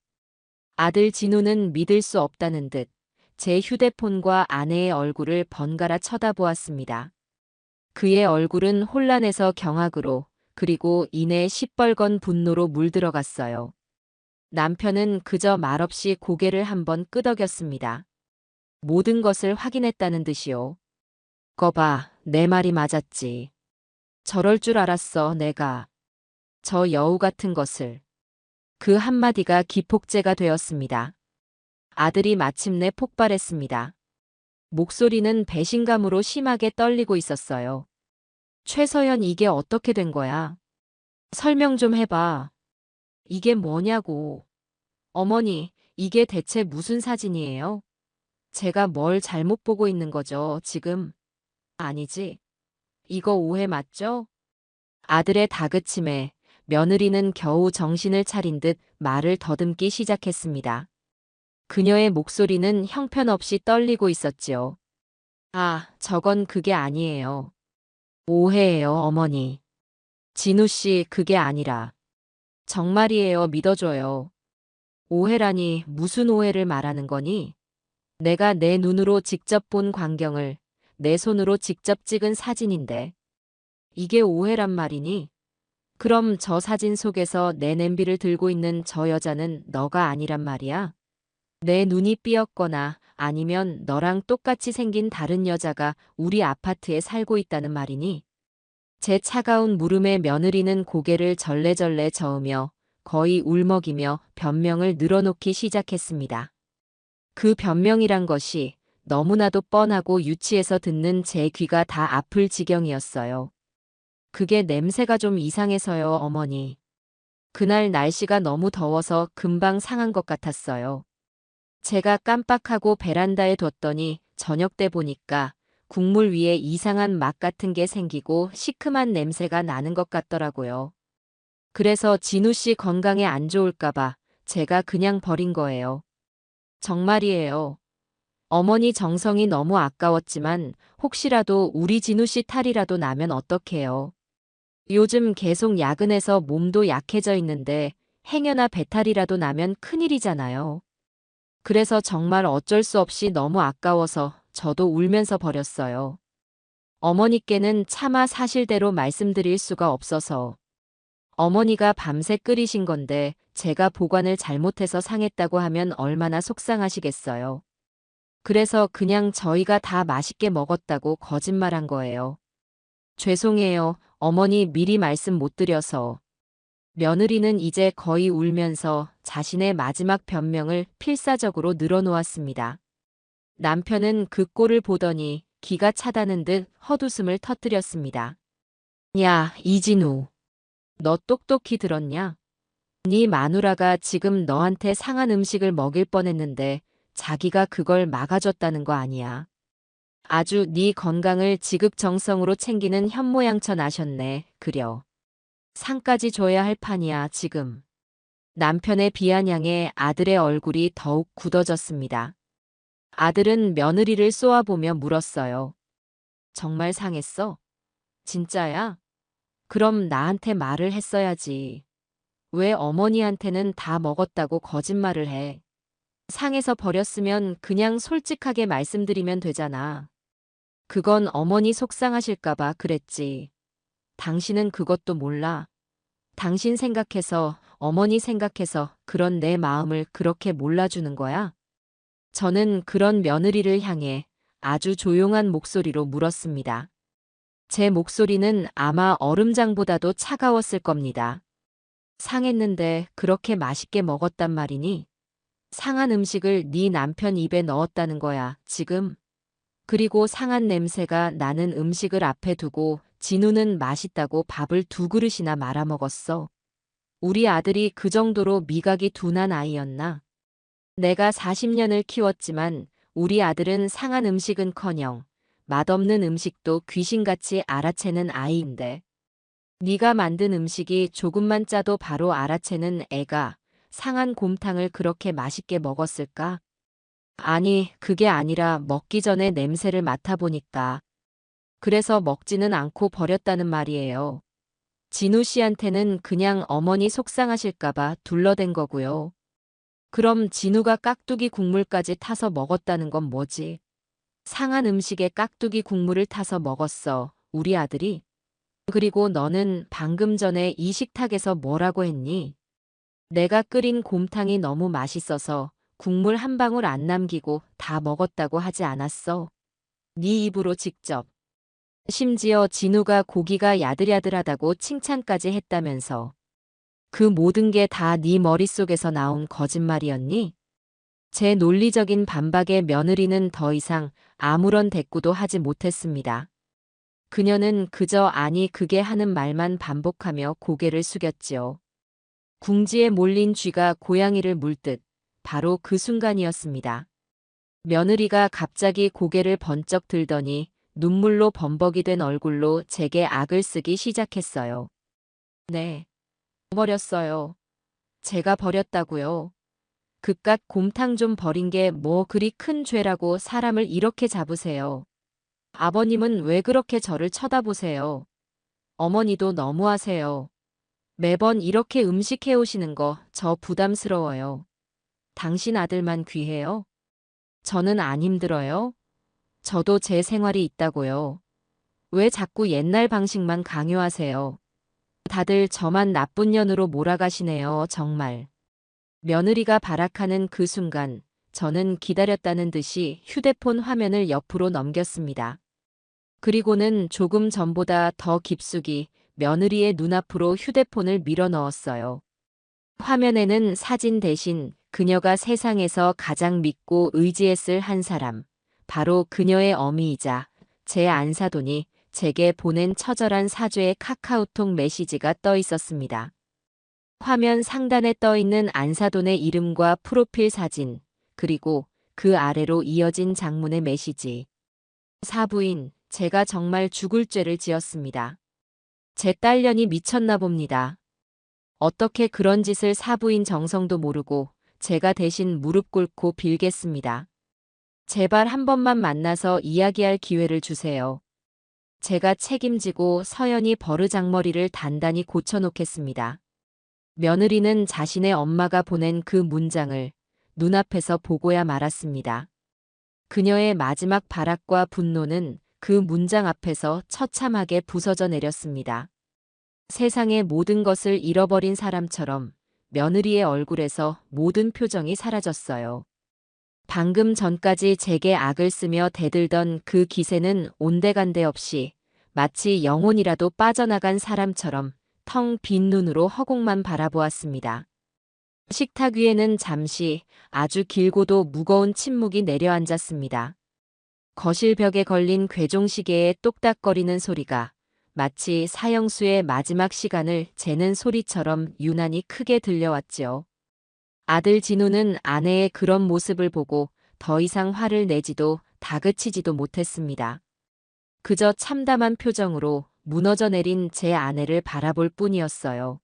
아들 진우는 믿을 수 없다는 듯 제 휴대폰과 아내의 얼굴을 번갈아 쳐다보았습니다. 그의 얼굴은 혼란에서 경악으로 그리고 이내 시뻘건 분노로 물들어갔어요. 남편은 그저 말없이 고개를 한번 끄덕였습니다. 모든 것을 확인했다는 듯이요. 거봐, 내 말이 맞았지. 저럴 줄 알았어, 내가. 저 여우 같은 것을. 그 한마디가 기폭제가 되었습니다. 아들이 마침내 폭발했습니다. 목소리는 배신감으로 심하게 떨리고 있었어요. 최서연, 이게 어떻게 된 거야? 설명 좀 해봐. 이게 뭐냐고. 어머니, 이게 대체 무슨 사진이에요? 제가 뭘 잘못 보고 있는 거죠, 지금? 아니지. 이거 오해 맞죠? 아들의 다그침에 며느리는 겨우 정신을 차린 듯 말을 더듬기 시작했습니다. 그녀의 목소리는 형편없이 떨리고 있었지요. 아, 저건 그게 아니에요. 오해예요, 어머니. 진우 씨, 그게 아니라. 정말이에요, 믿어줘요. 오해라니 무슨 오해를 말하는 거니? 내가 내 눈으로 직접 본 광경을 내 손으로 직접 찍은 사진인데. 이게 오해란 말이니? 그럼 저 사진 속에서 내 냄비를 들고 있는 저 여자는 너가 아니란 말이야? 내 눈이 삐었거나 아니면 너랑 똑같이 생긴 다른 여자가 우리 아파트에 살고 있다는 말이니? 제 차가운 물음에 며느리는 고개를 절레절레 저으며 거의 울먹이며 변명을 늘어놓기 시작했습니다. 그 변명이란 것이 너무나도 뻔하고 유치해서 듣는 제 귀가 다 아플 지경이었어요. 그게 냄새가 좀 이상해서요, 어머니. 그날 날씨가 너무 더워서 금방 상한 것 같았어요. 제가 깜빡하고 베란다에 뒀더니 저녁 때 보니까 국물 위에 이상한 맛 같은 게 생기고 시큼한 냄새가 나는 것 같더라고요. 그래서 진우 씨 건강에 안 좋을까봐 제가 그냥 버린 거예요. 정말이에요. 어머니 정성이 너무 아까웠지만 혹시라도 우리 진우 씨 탈이라도 나면 어떡해요. 요즘 계속 야근해서 몸도 약해져 있는데 행여나 배탈이라도 나면 큰일이잖아요. 그래서 정말 어쩔 수 없이 너무 아까워서 저도 울면서 버렸어요. 어머니께는 차마 사실대로 말씀드릴 수가 없어서. 어머니가 밤새 끓이신 건데 제가 보관을 잘못해서 상했다고 하면 얼마나 속상하시겠어요. 그래서 그냥 저희가 다 맛있게 먹었다고 거짓말한 거예요. 죄송해요. 어머니 미리 말씀 못 드려서. 며느리는 이제 거의 울면서 자신의 마지막 변명을 필사적으로 늘어놓았습니다. 남편은 그 꼴을 보더니 기가 차다는 듯 헛웃음을 터뜨렸습니다. 야, 이진우. 너 똑똑히 들었냐? 네 마누라가 지금 너한테 상한 음식을 먹일 뻔했는데 자기가 그걸 막아줬다는 거 아니야. 아주 네 건강을 지극정성으로 챙기는 현모양처 나셨네. 그려. 상까지 줘야 할 판이야, 지금. 남편의 비아냥에 아들의 얼굴이 더욱 굳어졌습니다. 아들은 며느리를 쏘아보며 물었어요. 정말 상했어? 진짜야? 그럼 나한테 말을 했어야지. 왜 어머니한테는 다 먹었다고 거짓말을 해? 상해서 버렸으면 그냥 솔직하게 말씀드리면 되잖아. 그건 어머니 속상하실까봐 그랬지. 당신은 그것도 몰라. 당신 생각해서, 어머니 생각해서 그런 내 마음을 그렇게 몰라주는 거야? 저는 그런 며느리를 향해 아주 조용한 목소리로 물었습니다. 제 목소리는 아마 얼음장보다도 차가웠을 겁니다. 상했는데 그렇게 맛있게 먹었단 말이니? 상한 음식을 네 남편 입에 넣었다는 거야, 지금. 그리고 상한 냄새가 나는 음식을 앞에 두고 진우는 맛있다고 밥을 2그릇이나 말아먹었어. 우리 아들이 그 정도로 미각이 둔한 아이였나? 내가 40년을 키웠지만 우리 아들은 상한 음식은커녕 맛없는 음식도 귀신같이 알아채는 아이인데. 네가 만든 음식이 조금만 짜도 바로 알아채는 애가 상한 곰탕을 그렇게 맛있게 먹었을까? 아니, 그게 아니라 먹기 전에 냄새를 맡아보니까. 그래서 먹지는 않고 버렸다는 말이에요. 진우 씨한테는 그냥 어머니 속상하실까봐 둘러댄 거고요. 그럼 진우가 깍두기 국물까지 타서 먹었다는 건 뭐지? 상한 음식에 깍두기 국물을 타서 먹었어, 우리 아들이. 그리고 너는 방금 전에 이 식탁에서 뭐라고 했니? 내가 끓인 곰탕이 너무 맛있어서 국물 한 방울 안 남기고 다 먹었다고 하지 않았어. 네 입으로 직접. 심지어 진우가 고기가 야들야들하다고 칭찬까지 했다면서. 그 모든 게 다 네 머릿속에서 나온 거짓말이었니? 제 논리적인 반박에 며느리는 더 이상 아무런 대꾸도 하지 못했습니다. 그녀는 그저 아니 그게 하는 말만 반복하며 고개를 숙였지요. 궁지에 몰린 쥐가 고양이를 물듯 바로 그 순간이었습니다. 며느리가 갑자기 고개를 번쩍 들더니 눈물로 범벅이 된 얼굴로 제게 악을 쓰기 시작했어요. 네. 버렸어요. 제가 버렸다고요. 그깟 곰탕 좀 버린 게 뭐 그리 큰 죄라고 사람을 이렇게 잡으세요. 아버님은 왜 그렇게 저를 쳐다보세요. 어머니도 너무하세요. 매번 이렇게 음식 해오시는 거 저 부담스러워요. 당신 아들만 귀해요? 저는 안 힘들어요? 저도 제 생활이 있다고요. 왜 자꾸 옛날 방식만 강요하세요? 다들 저만 나쁜 년으로 몰아가시네요, 정말. 며느리가 발악하는 그 순간 저는 기다렸다는 듯이 휴대폰 화면을 옆으로 넘겼습니다. 그리고는 조금 전보다 더 깊숙이 며느리의 눈앞으로 휴대폰을 밀어 넣었어요. 화면에는 사진 대신 그녀가 세상에서 가장 믿고 의지했을 한 사람, 바로 그녀의 어미이자 제 안사돈이 제게 보낸 처절한 사죄의 카카오톡 메시지가 떠 있었습니다. 화면 상단에 떠 있는 안사돈의 이름과 프로필 사진, 그리고 그 아래로 이어진 장문의 메시지. 사부인, 제가 정말 죽을 죄를 지었습니다. 제 딸년이 미쳤나 봅니다. 어떻게 그런 짓을 사부인 정성도 모르고 제가 대신 무릎 꿇고 빌겠습니다. 제발 한 번만 만나서 이야기할 기회를 주세요. 제가 책임지고 서연이 버르장머리를 단단히 고쳐놓겠습니다. 며느리는 자신의 엄마가 보낸 그 문장을 눈앞에서 보고야 말았습니다. 그녀의 마지막 발악과 분노는 그 문장 앞에서 처참하게 부서져 내렸습니다. 세상의 모든 것을 잃어버린 사람처럼 며느리의 얼굴에서 모든 표정이 사라졌어요. 방금 전까지 제게 악을 쓰며 대들던 그 기세는 온데간데 없이 마치 영혼이라도 빠져나간 사람처럼 텅 빈 눈으로 허공만 바라보았습니다. 식탁 위에는 잠시 아주 길고도 무거운 침묵이 내려앉았습니다. 거실 벽에 걸린 괴종시계의 똑딱거리는 소리가 마치 사형수의 마지막 시간을 재는 소리처럼 유난히 크게 들려왔지요. 아들 진우는 아내의 그런 모습을 보고 더 이상 화를 내지도 다그치지도 못했습니다. 그저 참담한 표정으로 무너져 내린 제 아내를 바라볼 뿐이었어요.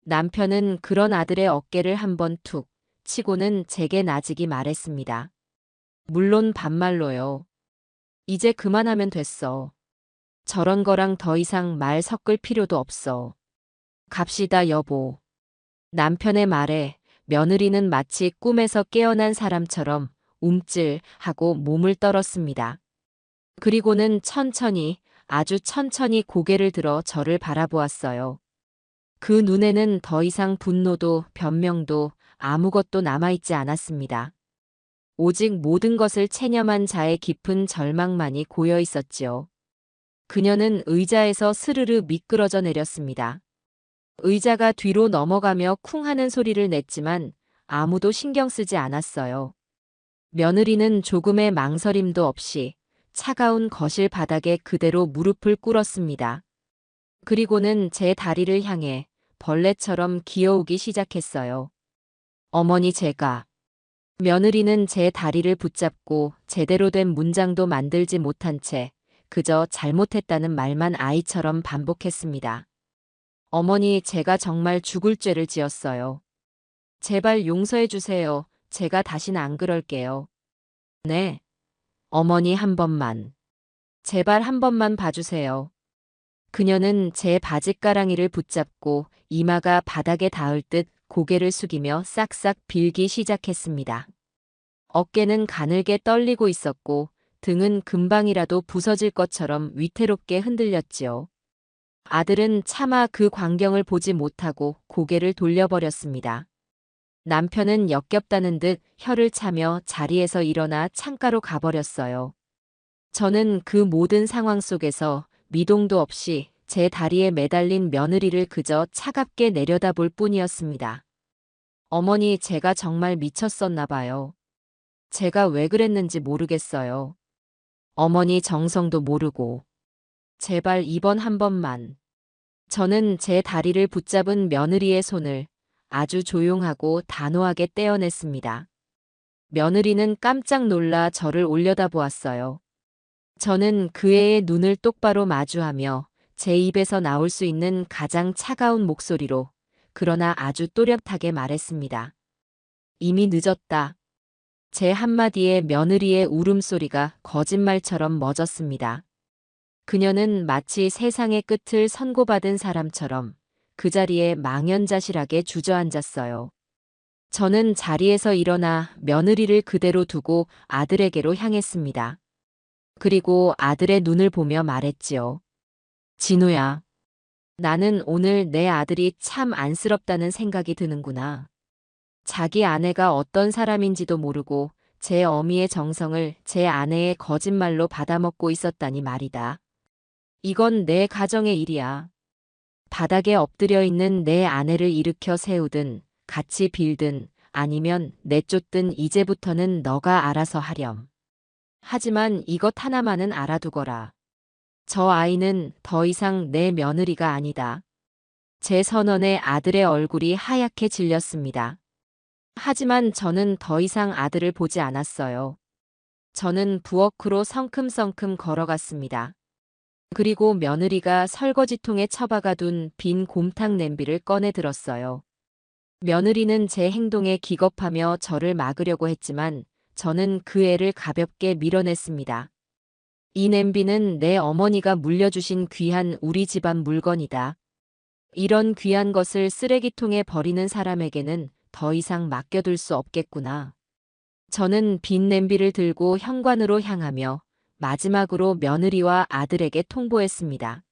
남편은 그런 아들의 어깨를 한번 툭 치고는 제게 나직이 말했습니다. 물론 반말로요. 이제 그만하면 됐어. 저런 거랑 더 이상 말 섞을 필요도 없어. 갑시다, 여보. 남편의 말에 며느리는 마치 꿈에서 깨어난 사람처럼 움찔하고 몸을 떨었습니다. 그리고는 천천히, 아주 천천히 고개를 들어 저를 바라보았어요. 그 눈에는 더 이상 분노도 변명도 아무것도 남아있지 않았습니다. 오직 모든 것을 체념한 자의 깊은 절망만이 고여 있었지요. 그녀는 의자에서 스르르 미끄러져 내렸습니다. 의자가 뒤로 넘어가며 쿵 하는 소리를 냈지만 아무도 신경 쓰지 않았어요. 며느리는 조금의 망설임도 없이 차가운 거실 바닥에 그대로 무릎을 꿇었습니다. 그리고는 제 다리를 향해 벌레처럼 기어오기 시작했어요. 어머니 제가. 며느리는 제 다리를 붙잡고 제대로 된 문장도 만들지 못한 채 그저 잘못했다는 말만 아이처럼 반복했습니다. 어머니 제가 정말 죽을 죄를 지었어요. 제발 용서해 주세요. 제가 다시는 안 그럴게요. 네. 어머니 한 번만. 제발 한 번만 봐주세요. 그녀는 제 바짓가랑이를 붙잡고 이마가 바닥에 닿을 듯 고개를 숙이며 싹싹 빌기 시작했습니다. 어깨는 가늘게 떨리고 있었고 등은 금방이라도 부서질 것처럼 위태롭게 흔들렸지요. 아들은 차마 그 광경을 보지 못하고 고개를 돌려버렸습니다. 남편은 역겹다는 듯 혀를 차며 자리에서 일어나 창가로 가버렸어요. 저는 그 모든 상황 속에서 미동도 없이 제 다리에 매달린 며느리를 그저 차갑게 내려다볼 뿐이었습니다. 어머니 제가 정말 미쳤었나 봐요. 제가 왜 그랬는지 모르겠어요. 어머니 정성도 모르고. 제발 이번 한 번만. 저는 제 다리를 붙잡은 며느리의 손을 아주 조용하고 단호하게 떼어냈습니다. 며느리는 깜짝 놀라 저를 올려다보았어요. 저는 그 애의 눈을 똑바로 마주하며 제 입에서 나올 수 있는 가장 차가운 목소리로 그러나 아주 또렷하게 말했습니다. 이미 늦었다. 제 한마디에 며느리의 울음소리가 거짓말처럼 멎었습니다. 그녀는 마치 세상의 끝을 선고받은 사람처럼 그 자리에 망연자실하게 주저앉았어요. 저는 자리에서 일어나 며느리를 그대로 두고 아들에게로 향했습니다. 그리고 아들의 눈을 보며 말했지요. 진우야, 나는 오늘 내 아들이 참 안쓰럽다는 생각이 드는구나. 자기 아내가 어떤 사람인지도 모르고 제 어미의 정성을 제 아내의 거짓말로 받아먹고 있었다니 말이다. 이건 내 가정의 일이야. 바닥에 엎드려 있는 내 아내를 일으켜 세우든 같이 빌든 아니면 내쫓든 이제부터는 너가 알아서 하렴. 하지만 이것 하나만은 알아두거라. 저 아이는 더 이상 내 며느리가 아니다. 제 선언에 아들의 얼굴이 하얗게 질렸습니다. 하지만 저는 더 이상 아들을 보지 않았어요. 저는 부엌으로 성큼성큼 걸어갔습니다. 그리고 며느리가 설거지통에 처박아 둔 빈 곰탕 냄비를 꺼내 들었어요. 며느리는 제 행동에 기겁하며 저를 막으려고 했지만 저는 그 애를 가볍게 밀어냈습니다. 이 냄비는 내 어머니가 물려주신 귀한 우리 집안 물건이다. 이런 귀한 것을 쓰레기통에 버리는 사람에게는 더 이상 맡겨둘 수 없겠구나. 저는 빈 냄비를 들고 현관으로 향하며 마지막으로 며느리와 아들에게 통보했습니다.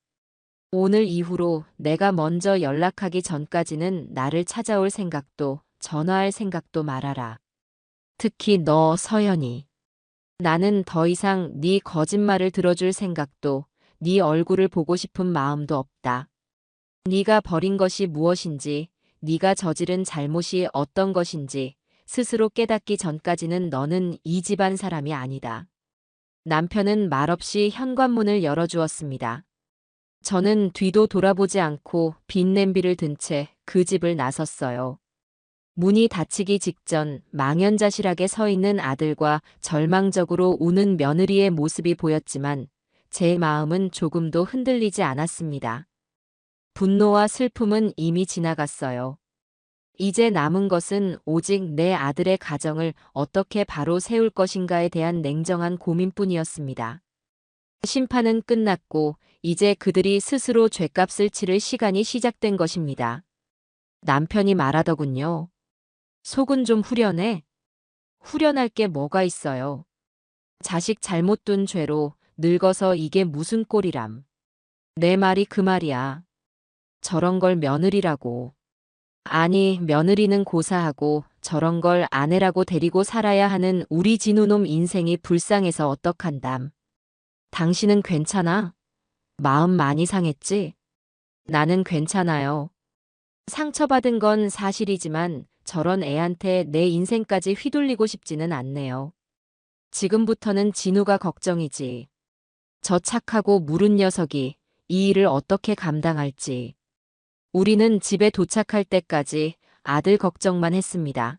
오늘 이후로 내가 먼저 연락하기 전까지는 나를 찾아올 생각도 전화할 생각도 말아라. 특히 너 서연이. 나는 더 이상 네 거짓말을 들어줄 생각도 네 얼굴을 보고 싶은 마음도 없다. 네가 버린 것이 무엇인지, 네가 저지른 잘못이 어떤 것인지 스스로 깨닫기 전까지는 너는 이 집안 사람이 아니다. 남편은 말없이 현관문을 열어주었습니다. 저는 뒤도 돌아보지 않고 빈 냄비를 든 채 그 집을 나섰어요. 문이 닫히기 직전 망연자실하게 서 있는 아들과 절망적으로 우는 며느리의 모습이 보였지만 제 마음은 조금도 흔들리지 않았습니다. 분노와 슬픔은 이미 지나갔어요. 이제 남은 것은 오직 내 아들의 가정을 어떻게 바로 세울 것인가에 대한 냉정한 고민뿐이었습니다. 심판은 끝났고 이제 그들이 스스로 죗값을 치를 시간이 시작된 것입니다. 남편이 말하더군요. 속은 좀 후련해? 후련할 게 뭐가 있어요. 자식 잘못 둔 죄로 늙어서 이게 무슨 꼴이람. 내 말이 그 말이야. 저런 걸 며느리라고. 아니, 며느리는 고사하고 저런 걸 아내라고 데리고 살아야 하는 우리 진우놈 인생이 불쌍해서 어떡한담. 당신은 괜찮아? 마음 많이 상했지? 나는 괜찮아요. 상처받은 건 사실이지만 저런 애한테 내 인생까지 휘둘리고 싶지는 않네요. 지금부터는 진우가 걱정이지. 저 착하고 무른 녀석이 이 일을 어떻게 감당할지. 우리는 집에 도착할 때까지 아들 걱정만 했습니다.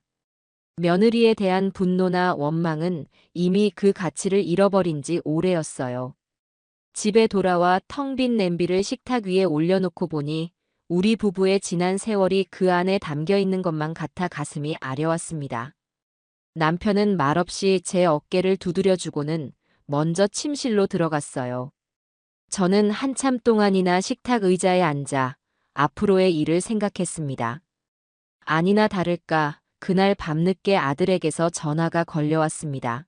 며느리에 대한 분노나 원망은 이미 그 가치를 잃어버린 지 오래였어요. 집에 돌아와 텅 빈 냄비를 식탁 위에 올려놓고 보니 우리 부부의 지난 세월이 그 안에 담겨 있는 것만 같아 가슴이 아려왔습니다. 남편은 말없이 제 어깨를 두드려주고는 먼저 침실로 들어갔어요. 저는 한참 동안이나 식탁 의자에 앉아 앞으로의 일을 생각했습니다. 아니나 다를까 그날 밤늦게 아들에게서 전화가 걸려왔습니다.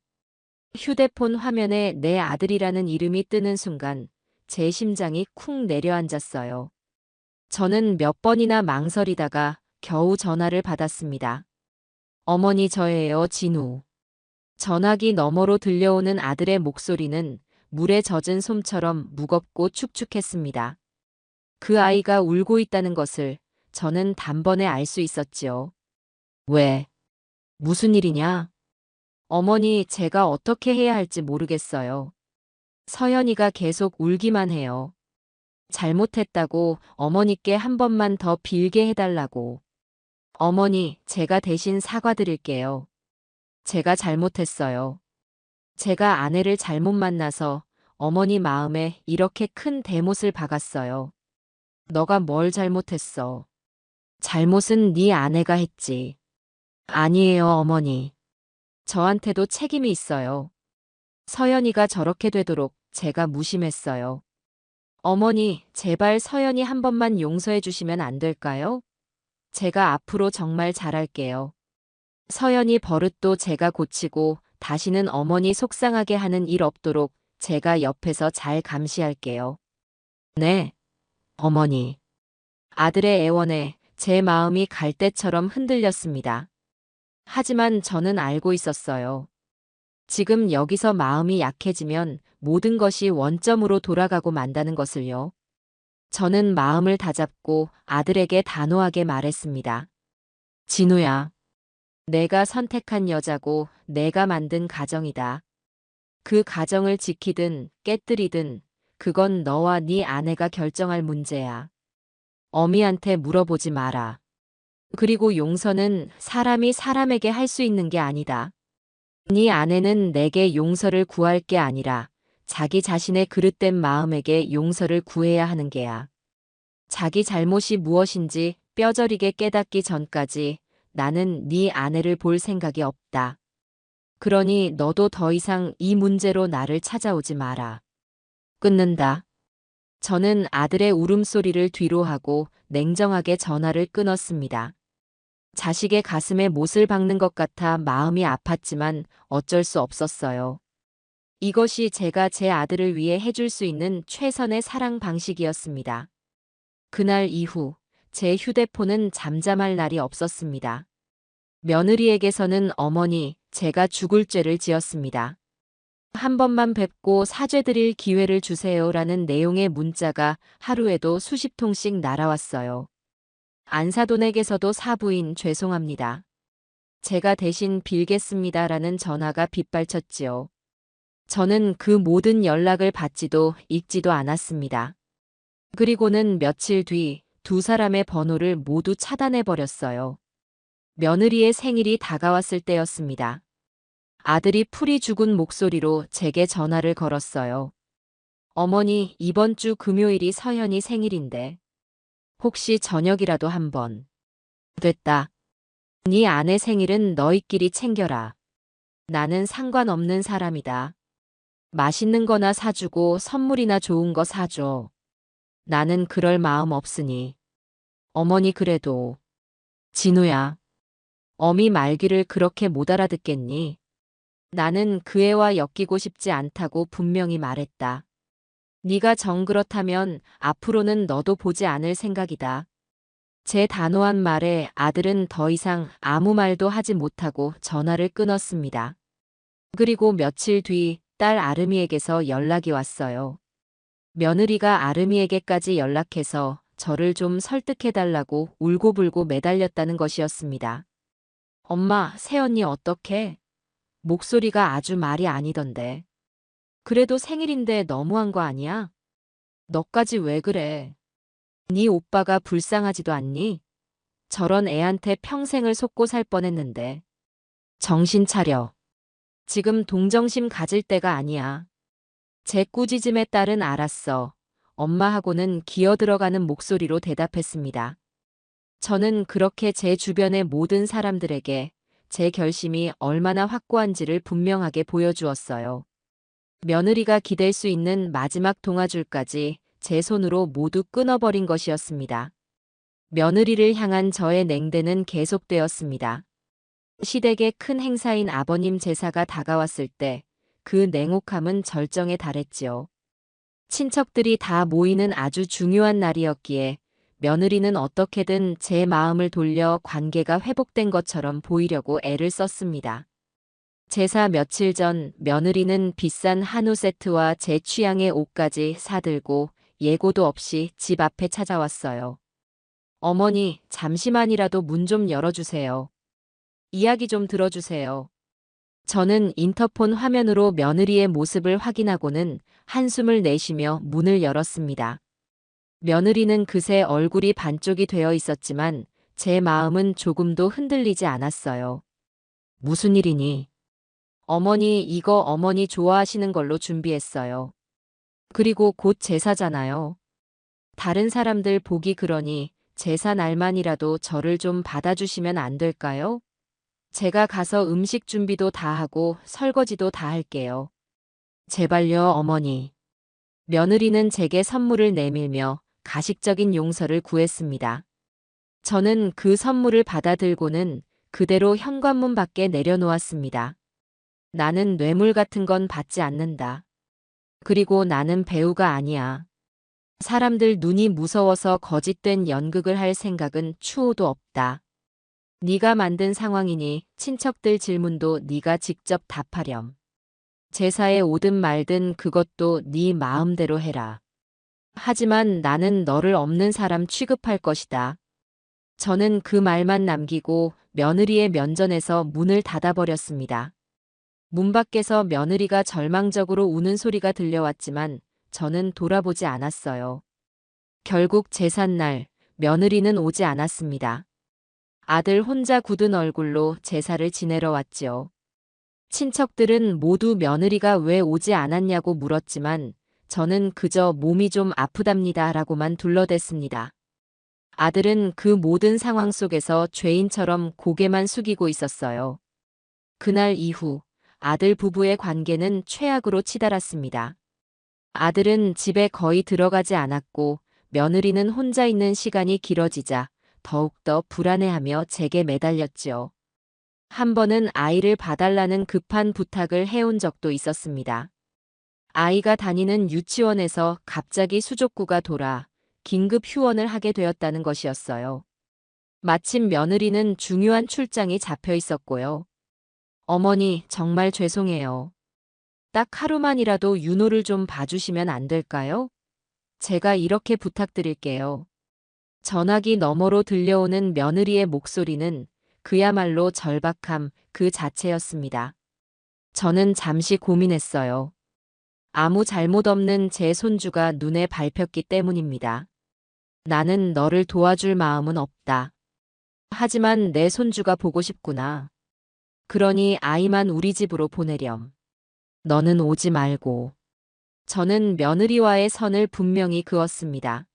휴대폰 화면에 내 아들이라는 이름이 뜨는 순간 제 심장이 쿵 내려앉았어요. 저는 몇 번이나 망설이다가 겨우 전화를 받았습니다. 어머니 저예요, 진우. 전화기 너머로 들려오는 아들의 목소리는 물에 젖은 솜처럼 무겁고 축축했습니다. 그 아이가 울고 있다는 것을 저는 단번에 알 수 있었지요. 왜? 무슨 일이냐? 어머니, 제가 어떻게 해야 할지 모르겠어요. 서연이가 계속 울기만 해요. 잘못했다고 어머니께 한 번만 더 빌게 해달라고. 어머니, 제가 대신 사과드릴게요. 제가 잘못했어요. 제가 아내를 잘못 만나서 어머니 마음에 이렇게 큰 대못을 박았어요. 너가 뭘 잘못했어? 잘못은 네 아내가 했지. 아니에요, 어머니. 저한테도 책임이 있어요. 서연이가 저렇게 되도록 제가 무심했어요. 어머니, 제발 서연이 한 번만 용서해 주시면 안 될까요? 제가 앞으로 정말 잘할게요. 서연이 버릇도 제가 고치고 다시는 어머니 속상하게 하는 일 없도록 제가 옆에서 잘 감시할게요. 네, 어머니. 아들의 애원에 제 마음이 갈대처럼 흔들렸습니다. 하지만 저는 알고 있었어요. 지금 여기서 마음이 약해지면 모든 것이 원점으로 돌아가고 만다는 것을요. 저는 마음을 다잡고 아들에게 단호하게 말했습니다. 진우야, 내가 선택한 여자고 내가 만든 가정이다. 그 가정을 지키든 깨뜨리든 그건 너와 네 아내가 결정할 문제야. 어미한테 물어보지 마라. 그리고 용서는 사람이 사람에게 할 수 있는 게 아니다. 네 아내는 내게 용서를 구할 게 아니라 자기 자신의 그릇된 마음에게 용서를 구해야 하는 게야. 자기 잘못이 무엇인지 뼈저리게 깨닫기 전까지 나는 네 아내를 볼 생각이 없다. 그러니 너도 더 이상 이 문제로 나를 찾아오지 마라. 끊는다. 저는 아들의 울음소리를 뒤로하고 냉정하게 전화를 끊었습니다. 자식의 가슴에 못을 박는 것 같아 마음이 아팠지만 어쩔 수 없었어요. 이것이 제가 제 아들을 위해 해줄 수 있는 최선의 사랑 방식이었습니다. 그날 이후 제 휴대폰은 잠잠할 날이 없었습니다. 며느리에게서는 어머니, 제가 죽을 죄를 지었습니다. 한 번만 뵙고 사죄드릴 기회를 주세요라는 내용의 문자가 하루에도 수십 통씩 날아왔어요. 안사돈에게서도 사부인 죄송합니다. 제가 대신 빌겠습니다라는 전화가 빗발쳤지요. 저는 그 모든 연락을 받지도 읽지도 않았습니다. 그리고는 며칠 뒤 두 사람의 번호를 모두 차단해버렸어요. 며느리의 생일이 다가왔을 때였습니다. 아들이 풀이 죽은 목소리로 제게 전화를 걸었어요. 어머니, 이번 주 금요일이 서현이 생일인데 혹시 저녁이라도 한번. 됐다. 네 아내 생일은 너희끼리 챙겨라. 나는 상관없는 사람이다. 맛있는 거나 사주고 선물이나 좋은 거 사줘. 나는 그럴 마음 없으니. 어머니 그래도. 진우야. 어미 말귀를 그렇게 못 알아듣겠니? 나는 그 애와 엮이고 싶지 않다고 분명히 말했다. 네가 정 그렇다면 앞으로는 너도 보지 않을 생각이다. 제 단호한 말에 아들은 더 이상 아무 말도 하지 못하고 전화를 끊었습니다. 그리고 며칠 뒤 딸 아름이에게서 연락이 왔어요. 며느리가 아름이에게까지 연락해서 저를 좀 설득해달라고 울고불고 매달렸다는 것이었습니다. 엄마, 새언니 어떡해? 목소리가 아주 말이 아니던데. 그래도 생일인데 너무한 거 아니야? 너까지 왜 그래? 네 오빠가 불쌍하지도 않니? 저런 애한테 평생을 속고 살 뻔했는데. 정신 차려. 지금 동정심 가질 때가 아니야. 제 꾸짖음에 딸은 알았어. 엄마하고는 기어들어가는 목소리로 대답했습니다. 저는 그렇게 제 주변의 모든 사람들에게 제 결심이 얼마나 확고한지를 분명하게 보여주었어요. 며느리가 기댈 수 있는 마지막 동아줄까지 제 손으로 모두 끊어버린 것이었습니다. 며느리를 향한 저의 냉대는 계속되었습니다. 시댁의 큰 행사인 아버님 제사가 다가왔을 때 그 냉혹함은 절정에 달했지요. 친척들이 다 모이는 아주 중요한 날이었기에 며느리는 어떻게든 제 마음을 돌려 관계가 회복된 것처럼 보이려고 애를 썼습니다. 제사 며칠 전 며느리는 비싼 한우 세트와 제 취향의 옷까지 사들고 예고도 없이 집 앞에 찾아왔어요. 어머니, 잠시만이라도 문 좀 열어주세요. 이야기 좀 들어주세요. 저는 인터폰 화면으로 며느리의 모습을 확인하고는 한숨을 내쉬며 문을 열었습니다. 며느리는 그새 얼굴이 반쪽이 되어 있었지만 제 마음은 조금도 흔들리지 않았어요. 무슨 일이니? 어머니, 이거 어머니 좋아하시는 걸로 준비했어요. 그리고 곧 제사잖아요. 다른 사람들 보기 그러니 제사 날만이라도 저를 좀 받아주시면 안 될까요? 제가 가서 음식 준비도 다 하고 설거지도 다 할게요. 제발요, 어머니. 며느리는 제게 선물을 내밀며 가식적인 용서를 구했습니다. 저는 그 선물을 받아들고는 그대로 현관문 밖에 내려놓았습니다. 나는 뇌물 같은 건 받지 않는다. 그리고 나는 배우가 아니야. 사람들 눈이 무서워서 거짓된 연극을 할 생각은 추호도 없다. 네가 만든 상황이니 친척들 질문도 네가 직접 답하렴. 제사에 오든 말든 그것도 네 마음대로 해라. 하지만 나는 너를 없는 사람 취급할 것이다. 저는 그 말만 남기고 며느리의 면전에서 문을 닫아버렸습니다. 문 밖에서 며느리가 절망적으로 우는 소리가 들려왔지만 저는 돌아보지 않았어요. 결국 제삿날 며느리는 오지 않았습니다. 아들 혼자 굳은 얼굴로 제사를 지내러 왔지요. 친척들은 모두 며느리가 왜 오지 않았냐고 물었지만 저는 그저 몸이 좀 아프답니다 라고만 둘러댔습니다. 아들은 그 모든 상황 속에서 죄인처럼 고개만 숙이고 있었어요. 그날 이후 아들 부부의 관계는 최악으로 치달았습니다. 아들은 집에 거의 들어가지 않았고 며느리는 혼자 있는 시간이 길어지자 더욱더 불안해하며 제게 매달렸지요. 한 번은 아이를 봐달라는 급한 부탁을 해온 적도 있었습니다. 아이가 다니는 유치원에서 갑자기 수족구가 돌아 긴급 휴원을 하게 되었다는 것이었어요. 마침 며느리는 중요한 출장이 잡혀 있었고요. 어머니, 정말 죄송해요. 딱 하루만이라도 윤호를 좀 봐주시면 안 될까요? 제가 이렇게 부탁드릴게요. 전화기 너머로 들려오는 며느리의 목소리는 그야말로 절박함 그 자체였습니다. 저는 잠시 고민했어요. 아무 잘못 없는 제 손주가 눈에 밟혔기 때문입니다. 나는 너를 도와줄 마음은 없다. 하지만 내 손주가 보고 싶구나. 그러니 아이만 우리 집으로 보내렴. 너는 오지 말고. 저는 며느리와의 선을 분명히 그었습니다.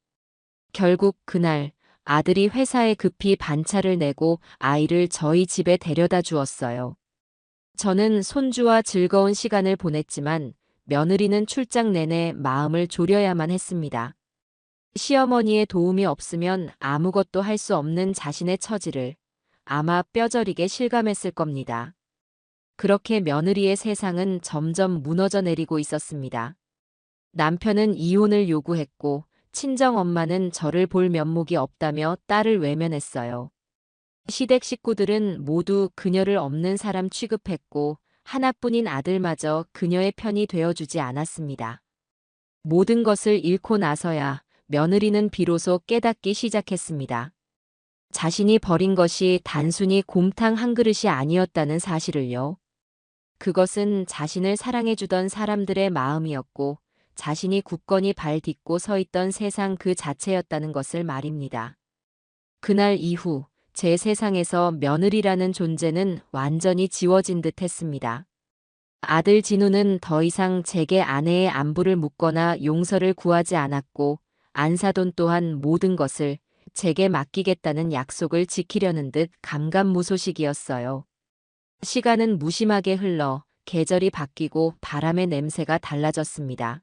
결국 그날 아들이 회사에 급히 반차를 내고 아이를 저희 집에 데려다 주었어요. 저는 손주와 즐거운 시간을 보냈지만 며느리는 출장 내내 마음을 졸여야만 했습니다. 시어머니의 도움이 없으면 아무것도 할 수 없는 자신의 처지를 아마 뼈저리게 실감했을 겁니다. 그렇게 며느리의 세상은 점점 무너져 내리고 있었습니다. 남편은 이혼을 요구했고 친정엄마는 저를 볼 면목이 없다며 딸을 외면했어요. 시댁 식구들은 모두 그녀를 없는 사람 취급했고 하나뿐인 아들마저 그녀의 편이 되어주지 않았습니다. 모든 것을 잃고 나서야 며느리는 비로소 깨닫기 시작했습니다. 자신이 버린 것이 단순히 곰탕 한 그릇이 아니었다는 사실을요. 그것은 자신을 사랑해주던 사람들의 마음이었고 자신이 굳건히 발 딛고 서 있던 세상 그 자체였다는 것을 말입니다. 그날 이후 제 세상에서 며느리라는 존재는 완전히 지워진 듯 했습니다. 아들 진우는 더 이상 제게 아내의 안부를 묻거나 용서를 구하지 않았고 안사돈 또한 모든 것을 제게 맡기겠다는 약속을 지키려는 듯 감감무소식이었어요. 시간은 무심하게 흘러 계절이 바뀌고 바람의 냄새가 달라졌습니다.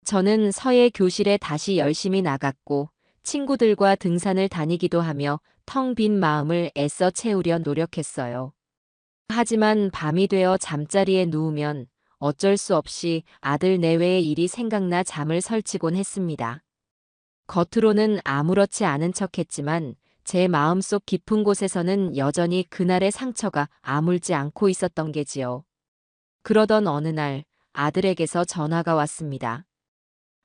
저는 서예 교실에 다시 열심히 나갔고 친구들과 등산을 다니기도 하며 텅 빈 마음을 애써 채우려 노력했어요. 하지만 밤이 되어 잠자리에 누우면 어쩔 수 없이 아들 내외의 일이 생각나 잠을 설치곤 했습니다. 겉으로는 아무렇지 않은 척했지만 제 마음속 깊은 곳에서는 여전히 그날의 상처가 아물지 않고 있었던 게지요. 그러던 어느 날 아들에게서 전화가 왔습니다.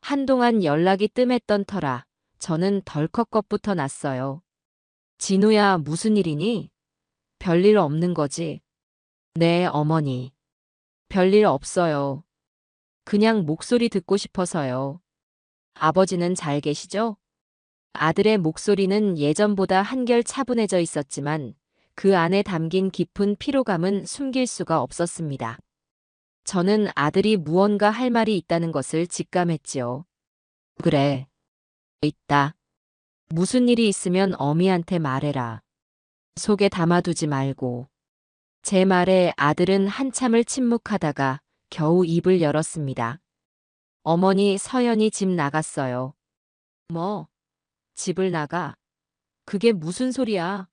한동안 연락이 뜸했던 터라 저는 덜컥 겁부터 났어요. 진우야, 무슨 일이니? 별일 없는 거지? 네, 어머니. 별일 없어요. 그냥 목소리 듣고 싶어서요. 아버지는 잘 계시죠? 아들의 목소리는 예전보다 한결 차분해져 있었지만 그 안에 담긴 깊은 피로감은 숨길 수가 없었습니다. 저는 아들이 무언가 할 말이 있다는 것을 직감했지요. 그래. 있다. 무슨 일이 있으면 어미한테 말해라. 속에 담아두지 말고. 제 말에 아들은 한참을 침묵하다가 겨우 입을 열었습니다. 어머니, 서연이 집 나갔어요. 뭐? 집을 나가? 그게 무슨 소리야?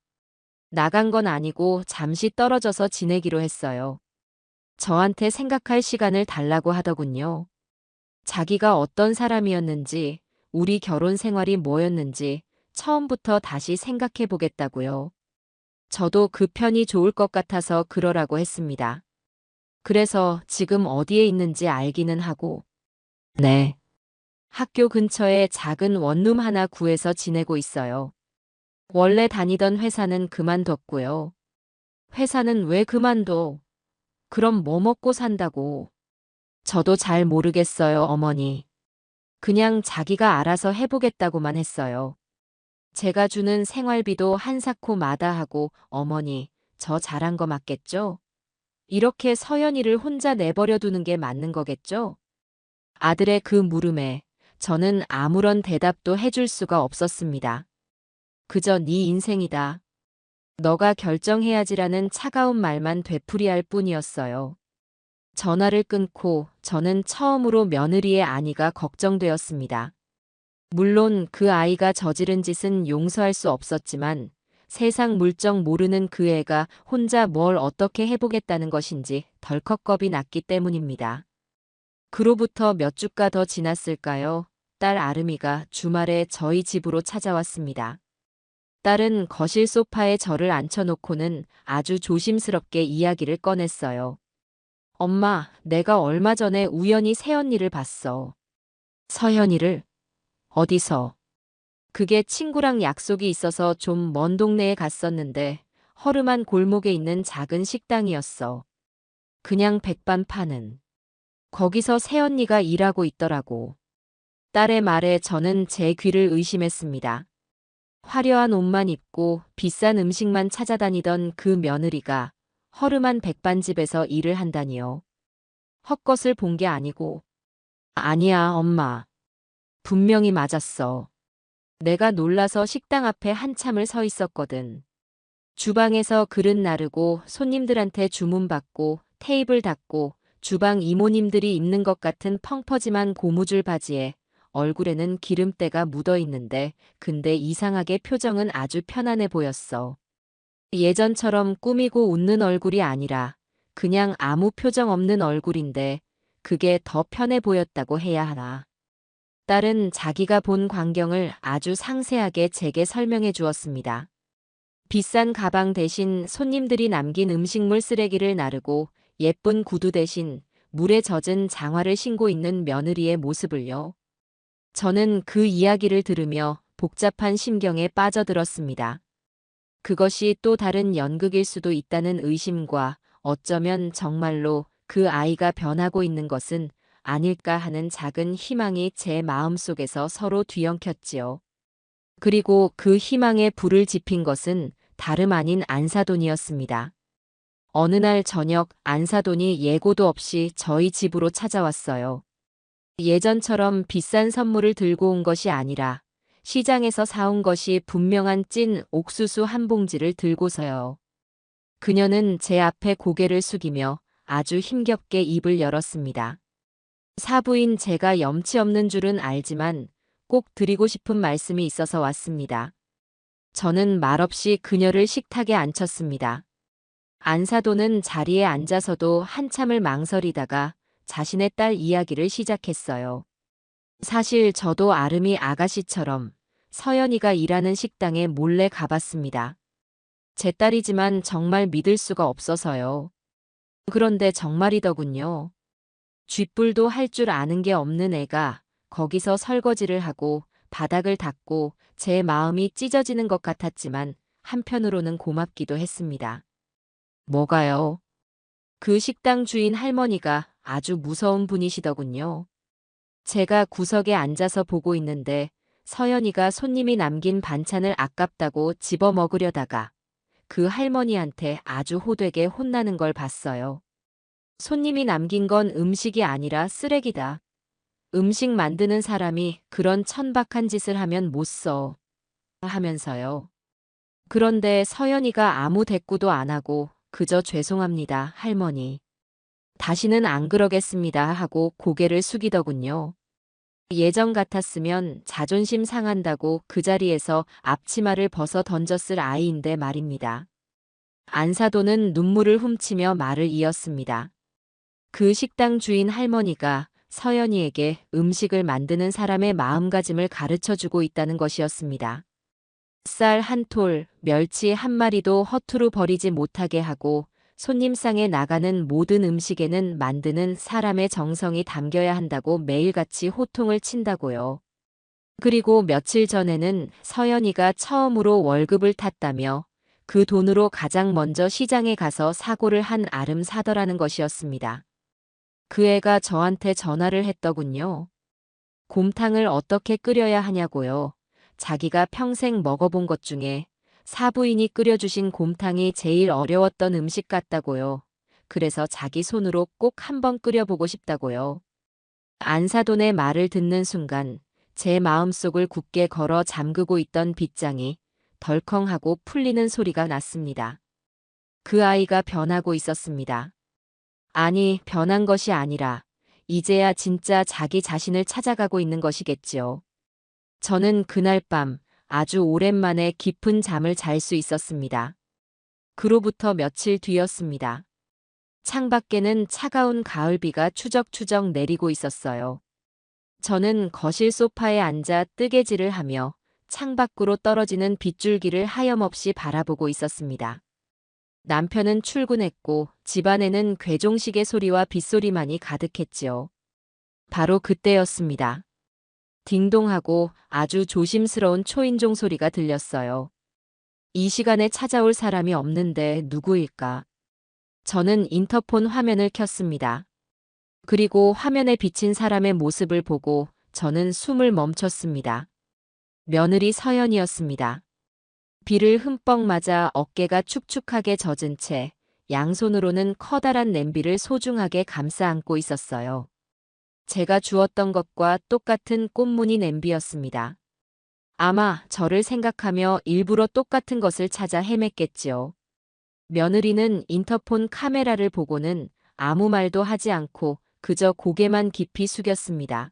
나간 건 아니고 잠시 떨어져서 지내기로 했어요. 저한테 생각할 시간을 달라고 하더군요. 자기가 어떤 사람이었는지, 우리 결혼 생활이 뭐였는지 처음부터 다시 생각해 보겠다고요. 저도 그 편이 좋을 것 같아서 그러라고 했습니다. 그래서 지금 어디에 있는지 알기는 하고. 네. 학교 근처에 작은 원룸 하나 구해서 지내고 있어요. 원래 다니던 회사는 그만뒀고요. 회사는 왜 그만둬? 그럼 뭐 먹고 산다고? 저도 잘 모르겠어요, 어머니. 그냥 자기가 알아서 해보겠다고만 했어요. 제가 주는 생활비도 한사코 마다하고 어머니, 저 잘한 거 맞겠죠? 이렇게 서연이를 혼자 내버려 두는 게 맞는 거겠죠? 아들의 그 물음에 저는 아무런 대답도 해줄 수가 없었습니다. 그저 네 인생이다. 너가 결정해야지라는 차가운 말만 되풀이할 뿐이었어요. 전화를 끊고 저는 처음으로 며느리의 안위가 걱정되었습니다. 물론 그 아이가 저지른 짓은 용서할 수 없었지만 세상 물정 모르는 그 애가 혼자 뭘 어떻게 해보겠다는 것인지 덜컥 겁이 났기 때문입니다. 그로부터 몇 주가 더 지났을까요? 딸 아름이가 주말에 저희 집으로 찾아왔습니다. 딸은 거실 소파에 저를 앉혀놓고는 아주 조심스럽게 이야기를 꺼냈어요. 엄마, 내가 얼마 전에 우연히 새언니를 봤어. 서현이를? 어디서? 그게 친구랑 약속이 있어서 좀 먼 동네에 갔었는데 허름한 골목에 있는 작은 식당이었어. 그냥 백반 파는. 거기서 새언니가 일하고 있더라고. 딸의 말에 저는 제 귀를 의심했습니다. 화려한 옷만 입고 비싼 음식만 찾아다니던 그 며느리가 허름한 백반집에서 일을 한다니요. 헛것을 본 게 아니고. 아니야, 엄마. 분명히 맞았어. 내가 놀라서 식당 앞에 한참을 서 있었거든. 주방에서 그릇 나르고 손님들한테 주문받고 테이블 닦고 주방 이모님들이 입는 것 같은 펑퍼짐한 고무줄 바지에 얼굴에는 기름때가 묻어 있는데 근데 이상하게 표정은 아주 편안해 보였어. 예전처럼 꾸미고 웃는 얼굴이 아니라 그냥 아무 표정 없는 얼굴인데 그게 더 편해 보였다고 해야 하나. 딸은 자기가 본 광경을 아주 상세하게 제게 설명해 주었습니다. 비싼 가방 대신 손님들이 남긴 음식물 쓰레기를 나르고 예쁜 구두 대신 물에 젖은 장화를 신고 있는 며느리의 모습을요. 저는 그 이야기를 들으며 복잡한 심경에 빠져들었습니다. 그것이 또 다른 연극일 수도 있다는 의심과 어쩌면 정말로 그 아이가 변하고 있는 것은 아닐까 하는 작은 희망이 제 마음속에서 서로 뒤엉켰지요. 그리고 그 희망에 불을 지핀 것은 다름 아닌 안사돈이었습니다. 어느 날 저녁 안사돈이 예고도 없이 저희 집으로 찾아왔어요. 예전처럼 비싼 선물을 들고 온 것이 아니라 시장에서 사온 것이 분명한 찐 옥수수 한 봉지를 들고서요. 그녀는 제 앞에 고개를 숙이며 아주 힘겹게 입을 열었습니다. 사부인 제가 염치 없는 줄은 알지만 꼭 드리고 싶은 말씀이 있어서 왔습니다. 저는 말없이 그녀를 식탁에 앉혔습니다. 안사도는 자리에 앉아서도 한참을 망설이다가 자신의 딸 이야기를 시작했어요. 사실 저도 아름이 아가씨처럼 서연이가 일하는 식당에 몰래 가봤습니다. 제 딸이지만 정말 믿을 수가 없어서요. 그런데 정말이더군요. 쥐뿔도 할 줄 아는 게 없는 애가 거기서 설거지를 하고 바닥을 닦고 제 마음이 찢어지는 것 같았지만 한편으로는 고맙기도 했습니다. 뭐가요? 그 식당 주인 할머니가 아주 무서운 분이시더군요. 제가 구석에 앉아서 보고 있는데 서연이가 손님이 남긴 반찬을 아깝다고 집어 먹으려다가 그 할머니한테 아주 호되게 혼나는 걸 봤어요. 손님이 남긴 건 음식이 아니라 쓰레기다. 음식 만드는 사람이 그런 천박한 짓을 하면 못 써. 하면서요. 그런데 서연이가 아무 대꾸도 안 하고 그저 죄송합니다, 할머니. 다시는 안 그러겠습니다 하고 고개를 숙이더군요. 예전 같았으면 자존심 상한다고 그 자리에서 앞치마를 벗어 던졌을 아이인데 말입니다. 안사도는 눈물을 훔치며 말을 이었습니다. 그 식당 주인 할머니가 서연이에게 음식을 만드는 사람의 마음가짐을 가르쳐주고 있다는 것이었습니다. 쌀 한 톨, 멸치 한 마리도 허투루 버리지 못하게 하고 손님상에 나가는 모든 음식에는 만드는 사람의 정성이 담겨야 한다고 매일같이 호통을 친다고요. 그리고 며칠 전에는 서연이가 처음으로 월급을 탔다며 그 돈으로 가장 먼저 시장에 가서 사고를 한 아름 사더라는 것이었습니다. 그 애가 저한테 전화를 했더군요. 곰탕을 어떻게 끓여야 하냐고요. 자기가 평생 먹어본 것 중에 사부인이 끓여주신 곰탕이 제일 어려웠던 음식 같다고요. 그래서 자기 손으로 꼭 한번 끓여보고 싶다고요. 안사돈의 말을 듣는 순간 제 마음속을 굳게 걸어 잠그고 있던 빗장이 덜컹하고 풀리는 소리가 났습니다. 그 아이가 변하고 있었습니다. 아니, 변한 것이 아니라 이제야 진짜 자기 자신을 찾아가고 있는 것이겠지요. 저는 그날 밤 아주 오랜만에 깊은 잠을 잘 수 있었습니다. 그로부터 며칠 뒤였습니다. 창밖에는 차가운 가을비가 추적추적 내리고 있었어요. 저는 거실 소파에 앉아 뜨개질을 하며 창밖으로 떨어지는 빗줄기를 하염없이 바라보고 있었습니다. 남편은 출근했고 집안에는 괴종식의 소리와 빗소리만이 가득했지요. 바로 그때였습니다. 딩동하고 아주 조심스러운 초인종 소리가 들렸어요. 이 시간에 찾아올 사람이 없는데 누구일까? 저는 인터폰 화면을 켰습니다. 그리고 화면에 비친 사람의 모습을 보고 저는 숨을 멈췄습니다. 며느리 서연이었습니다. 비를 흠뻑 맞아 어깨가 축축하게 젖은 채 양손으로는 커다란 냄비를 소중하게 감싸 안고 있었어요. 제가 주었던 것과 똑같은 꽃무늬 냄비였습니다. 아마 저를 생각하며 일부러 똑같은 것을 찾아 헤맸겠지요. 며느리는 인터폰 카메라를 보고는 아무 말도 하지 않고 그저 고개만 깊이 숙였습니다.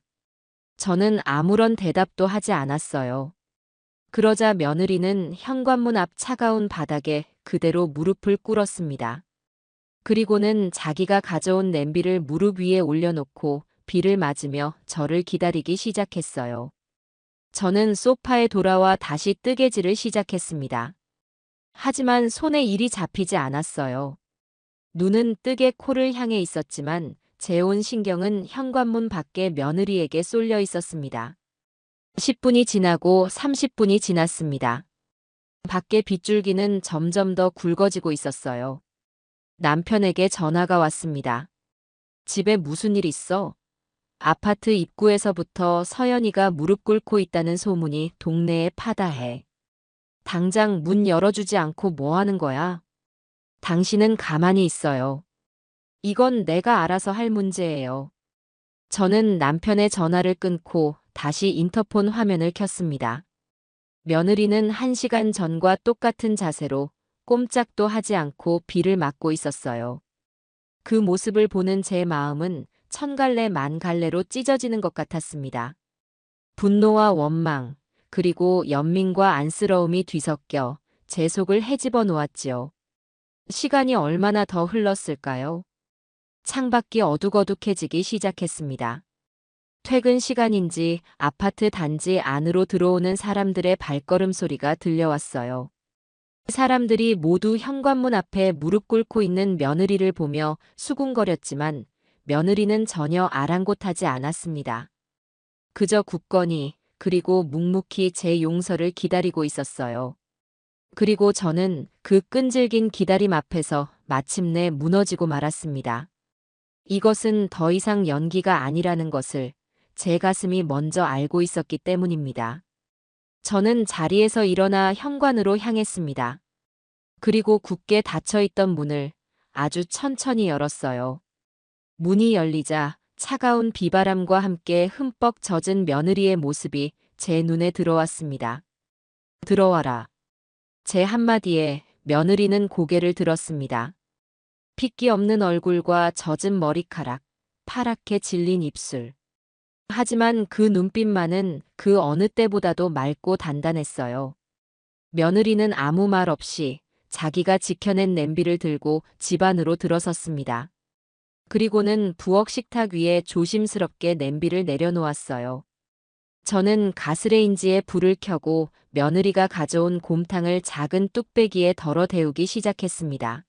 저는 아무런 대답도 하지 않았어요. 그러자 며느리는 현관문 앞 차가운 바닥에 그대로 무릎을 꿇었습니다. 그리고는 자기가 가져온 냄비를 무릎 위에 올려놓고 비를 맞으며 저를 기다리기 시작했어요. 저는 소파에 돌아와 다시 뜨개질을 시작했습니다. 하지만 손에 일이 잡히지 않았어요. 눈은 뜨개 코를 향해 있었지만 제 온 신경은 현관문 밖에 며느리에게 쏠려 있었습니다. 10분이 지나고 30분이 지났습니다. 밖에 빗줄기는 점점 더 굵어지고 있었어요. 남편에게 전화가 왔습니다. 집에 무슨 일 있어? 아파트 입구에서부터 서연이가 무릎 꿇고 있다는 소문이 동네에 파다해. 당장 문 열어주지 않고 뭐 하는 거야? 당신은 가만히 있어요. 이건 내가 알아서 할 문제예요. 저는 남편의 전화를 끊고 다시 인터폰 화면을 켰습니다. 며느리는 1시간 전과 똑같은 자세로 꼼짝도 하지 않고 비를 맞고 있었어요. 그 모습을 보는 제 마음은 천갈래 만갈래로 찢어지는 것 같았습니다. 분노와 원망, 그리고 연민과 안쓰러움이 뒤섞여 제 속을 헤집어 놓았지요. 시간이 얼마나 더 흘렀을까요? 창밖이 어둑어둑해지기 시작했습니다. 퇴근 시간인지 아파트 단지 안으로 들어오는 사람들의 발걸음 소리가 들려왔어요. 사람들이 모두 현관문 앞에 무릎 꿇고 있는 며느리를 보며 수군거렸지만 며느리는 전혀 아랑곳하지 않았습니다. 그저 굳건히 그리고 묵묵히 제 용서를 기다리고 있었어요. 그리고 저는 그 끈질긴 기다림 앞에서 마침내 무너지고 말았습니다. 이것은 더 이상 연기가 아니라는 것을 제 가슴이 먼저 알고 있었기 때문입니다. 저는 자리에서 일어나 현관으로 향했습니다. 그리고 굳게 닫혀있던 문을 아주 천천히 열었어요. 문이 열리자 차가운 비바람과 함께 흠뻑 젖은 며느리의 모습이 제 눈에 들어왔습니다. 들어와라. 제 한마디에 며느리는 고개를 들었습니다. 핏기 없는 얼굴과 젖은 머리카락, 파랗게 질린 입술. 하지만 그 눈빛만은 그 어느 때보다도 맑고 단단했어요. 며느리는 아무 말 없이 자기가 지켜낸 냄비를 들고 집 안으로 들어섰습니다. 그리고는 부엌 식탁 위에 조심스럽게 냄비를 내려놓았어요. 저는 가스레인지에 불을 켜고 며느리가 가져온 곰탕을 작은 뚝배기에 덜어 데우기 시작했습니다.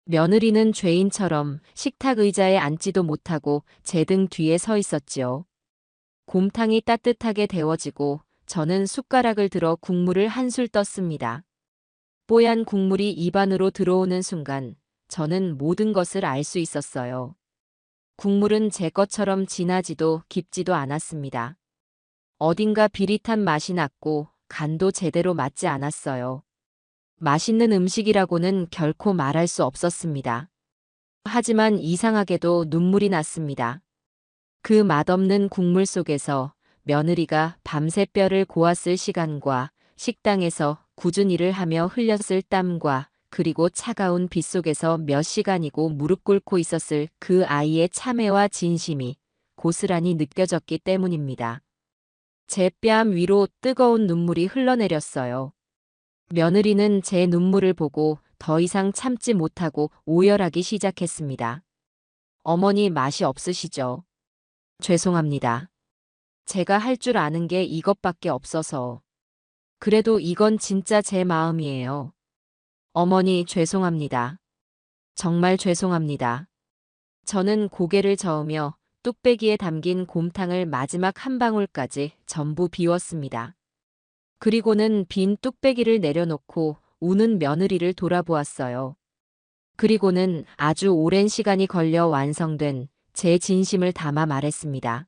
며느리는 죄인처럼 식탁 의자에 앉지도 못하고 제 등 뒤에 서 있었지요. 곰탕이 따뜻하게 데워지고 저는 숟가락을 들어 국물을 한술 떴습니다. 뽀얀 국물이 입 안으로 들어오는 순간 저는 모든 것을 알 수 있었어요. 국물은 제 것처럼 진하지도 깊지도 않았습니다. 어딘가 비릿한 맛이 났고 간도 제대로 맞지 않았어요. 맛있는 음식이라고는 결코 말할 수 없었습니다. 하지만 이상하게도 눈물이 났습니다. 그 맛없는 국물 속에서 며느리가 밤새 뼈를 고았을 시간과 식당에서 굳은 일을 하며 흘렸을 땀과 그리고 차가운 빛 속에서 몇 시간이고 무릎 꿇고 있었을 그 아이의 참회와 진심이 고스란히 느껴졌기 때문입니다. 제 뺨 위로 뜨거운 눈물이 흘러내렸어요. 며느리는 제 눈물을 보고 더 이상 참지 못하고 오열하기 시작했습니다. 어머니 맛이 없으시죠? 죄송합니다. 제가 할 줄 아는 게 이것밖에 없어서. 그래도 이건 진짜 제 마음이에요. 어머니 죄송합니다. 정말 죄송합니다. 저는 고개를 저으며 뚝배기에 담긴 곰탕을 마지막 한 방울까지 전부 비웠습니다. 그리고는 빈 뚝배기를 내려놓고 우는 며느리를 돌아보았어요. 그리고는 아주 오랜 시간이 걸려 완성된 제 진심을 담아 말했습니다.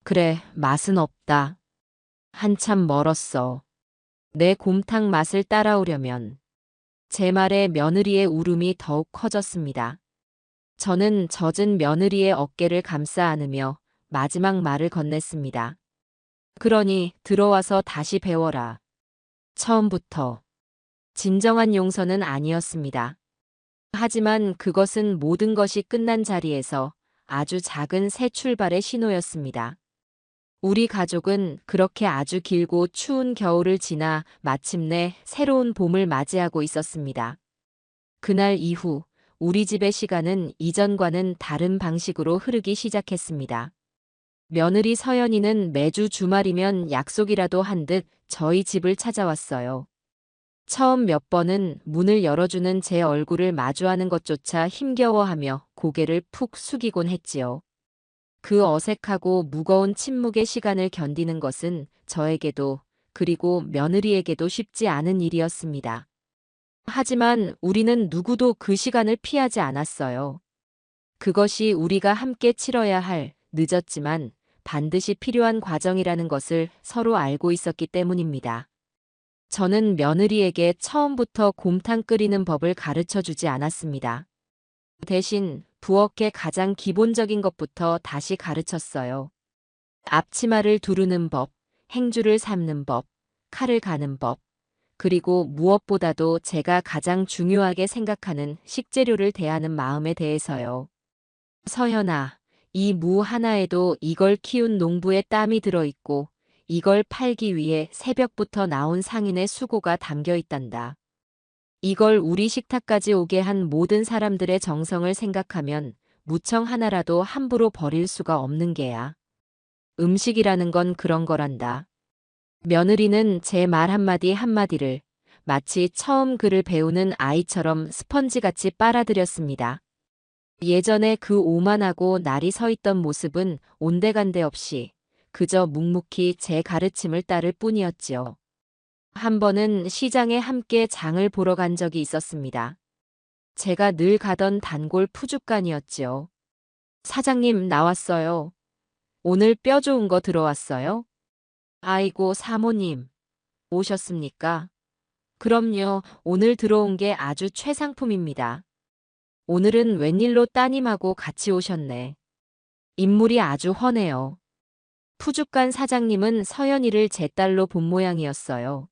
그래, 맛은 없다. 한참 멀었어. 내 곰탕 맛을 따라오려면. 제 말에 며느리의 울음이 더욱 커졌습니다. 저는 젖은 며느리의 어깨를 감싸 안으며 마지막 말을 건넸습니다. 그러니 들어와서 다시 배워라. 처음부터. 진정한 용서는 아니었습니다. 하지만 그것은 모든 것이 끝난 자리에서 아주 작은 새 출발의 신호였습니다. 우리 가족은 그렇게 아주 길고 추운 겨울을 지나 마침내 새로운 봄을 맞이하고 있었습니다. 그날 이후 우리 집의 시간은 이전과는 다른 방식으로 흐르기 시작했습니다. 며느리 서연이는 매주 주말이면 약속이라도 한 듯 저희 집을 찾아왔어요. 처음 몇 번은 문을 열어주는 제 얼굴을 마주하는 것조차 힘겨워하며 고개를 푹 숙이곤 했지요. 그 어색하고 무거운 침묵의 시간을 견디는 것은 저에게도 그리고 며느리에게도 쉽지 않은 일이었습니다. 하지만 우리는 누구도 그 시간을 피하지 않았어요. 그것이 우리가 함께 치러야 할 늦었지만 반드시 필요한 과정이라는 것을 서로 알고 있었기 때문입니다. 저는 며느리에게 처음부터 곰탕 끓이는 법을 가르쳐 주지 않았습니다. 대신 부엌의 가장 기본적인 것부터 다시 가르쳤어요. 앞치마를 두르는 법, 행주를 삶는 법, 칼을 가는 법, 그리고 무엇보다도 제가 가장 중요하게 생각하는 식재료를 대하는 마음에 대해서요. 서연아, 이 무 하나에도 이걸 키운 농부의 땀이 들어있고 이걸 팔기 위해 새벽부터 나온 상인의 수고가 담겨 있단다. 이걸 우리 식탁까지 오게 한 모든 사람들의 정성을 생각하면 무청 하나라도 함부로 버릴 수가 없는 게야. 음식이라는 건 그런 거란다. 며느리는 제 말 한마디 한마디를 마치 처음 글을 배우는 아이처럼 스펀지같이 빨아들였습니다. 예전에 그 오만하고 날이 서 있던 모습은 온데간데 없이 그저 묵묵히 제 가르침을 따를 뿐이었지요. 한 번은 시장에 함께 장을 보러 간 적이 있었습니다. 제가 늘 가던 단골 푸주간이었지요. 사장님 나왔어요. 오늘 뼈 좋은 거 들어왔어요? 아이고 사모님, 오셨습니까? 그럼요, 오늘 들어온 게 아주 최상품입니다. 오늘은 웬일로 따님하고 같이 오셨네. 인물이 아주 훤해요. 푸주간 사장님은 서연이를 제 딸로 본 모양이었어요.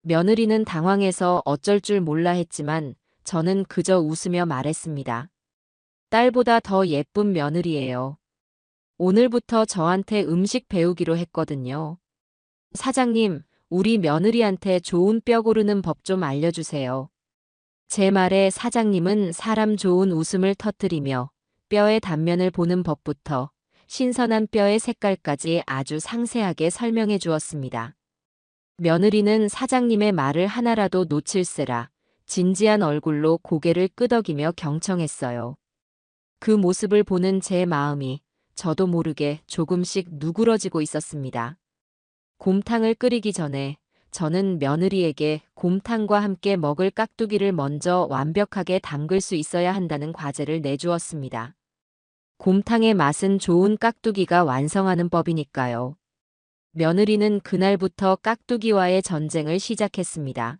며느리는 당황해서 어쩔 줄 몰라 했지만 저는 그저 웃으며 말했습니다. 딸보다 더 예쁜 며느리예요. 오늘부터 저한테 음식 배우기로 했거든요. 사장님, 우리 며느리한테 좋은 뼈 고르는 법 좀 알려주세요. 제 말에 사장님은 사람 좋은 웃음을 터뜨리며 뼈의 단면을 보는 법부터 신선한 뼈의 색깔까지 아주 상세하게 설명해 주었습니다. 며느리는 사장님의 말을 하나라도 놓칠세라 진지한 얼굴로 고개를 끄덕이며 경청했어요. 그 모습을 보는 제 마음이 저도 모르게 조금씩 누그러지고 있었습니다. 곰탕을 끓이기 전에 저는 며느리에게 곰탕과 함께 먹을 깍두기를 먼저 완벽하게 담글 수 있어야 한다는 과제를 내주었습니다. 곰탕의 맛은 좋은 깍두기가 완성하는 법이니까요. 며느리는 그날부터 깍두기와의 전쟁을 시작했습니다.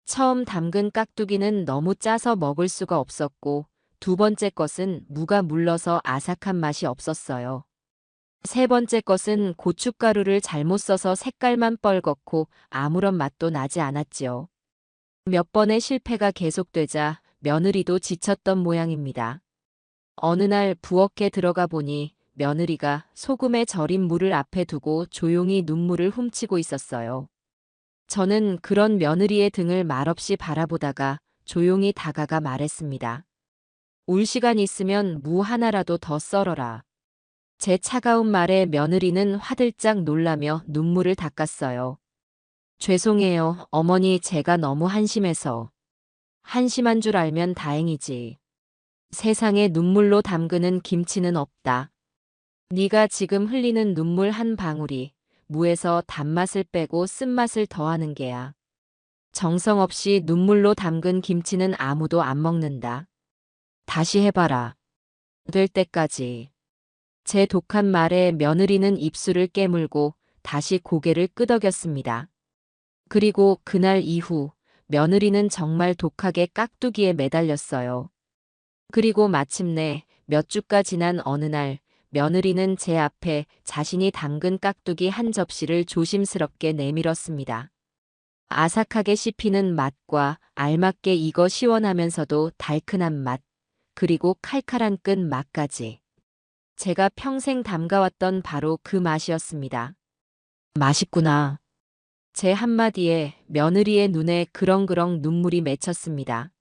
처음 담근 깍두기는 너무 짜서 먹을 수가 없었고 두 번째 것은 무가 물러서 아삭한 맛이 없었어요. 세 번째 것은 고춧가루를 잘못 써서 색깔만 뻘겋고 아무런 맛도 나지 않았지요. 몇 번의 실패가 계속되자 며느리도 지쳤던 모양입니다. 어느 날 부엌에 들어가 보니 며느리가 소금에 절인 물을 앞에 두고 조용히 눈물을 훔치고 있었어요. 저는 그런 며느리의 등을 말없이 바라보다가 조용히 다가가 말했습니다. 울 시간 있으면 무 하나라도 더 썰어라. 제 차가운 말에 며느리는 화들짝 놀라며 눈물을 닦았어요. 죄송해요, 어머니, 제가 너무 한심해서. 한심한 줄 알면 다행이지. 세상에 눈물로 담그는 김치는 없다. 네가 지금 흘리는 눈물 한 방울이 무에서 단맛을 빼고 쓴맛을 더하는 게야. 정성 없이 눈물로 담근 김치는 아무도 안 먹는다. 다시 해봐라. 될 때까지. 제 독한 말에 며느리는 입술을 깨물고 다시 고개를 끄덕였습니다. 그리고 그날 이후 며느리는 정말 독하게 깍두기에 매달렸어요. 그리고 마침내 몇 주가 지난 어느 날 며느리는 제 앞에 자신이 담근 깍두기 한 접시를 조심스럽게 내밀었습니다. 아삭하게 씹히는 맛과 알맞게 익어 시원하면서도 달큰한 맛, 그리고 칼칼한 끝 맛까지. 제가 평생 담가왔던 바로 그 맛이었습니다. 맛있구나. 제 한마디에 며느리의 눈에 그렁그렁 눈물이 맺혔습니다.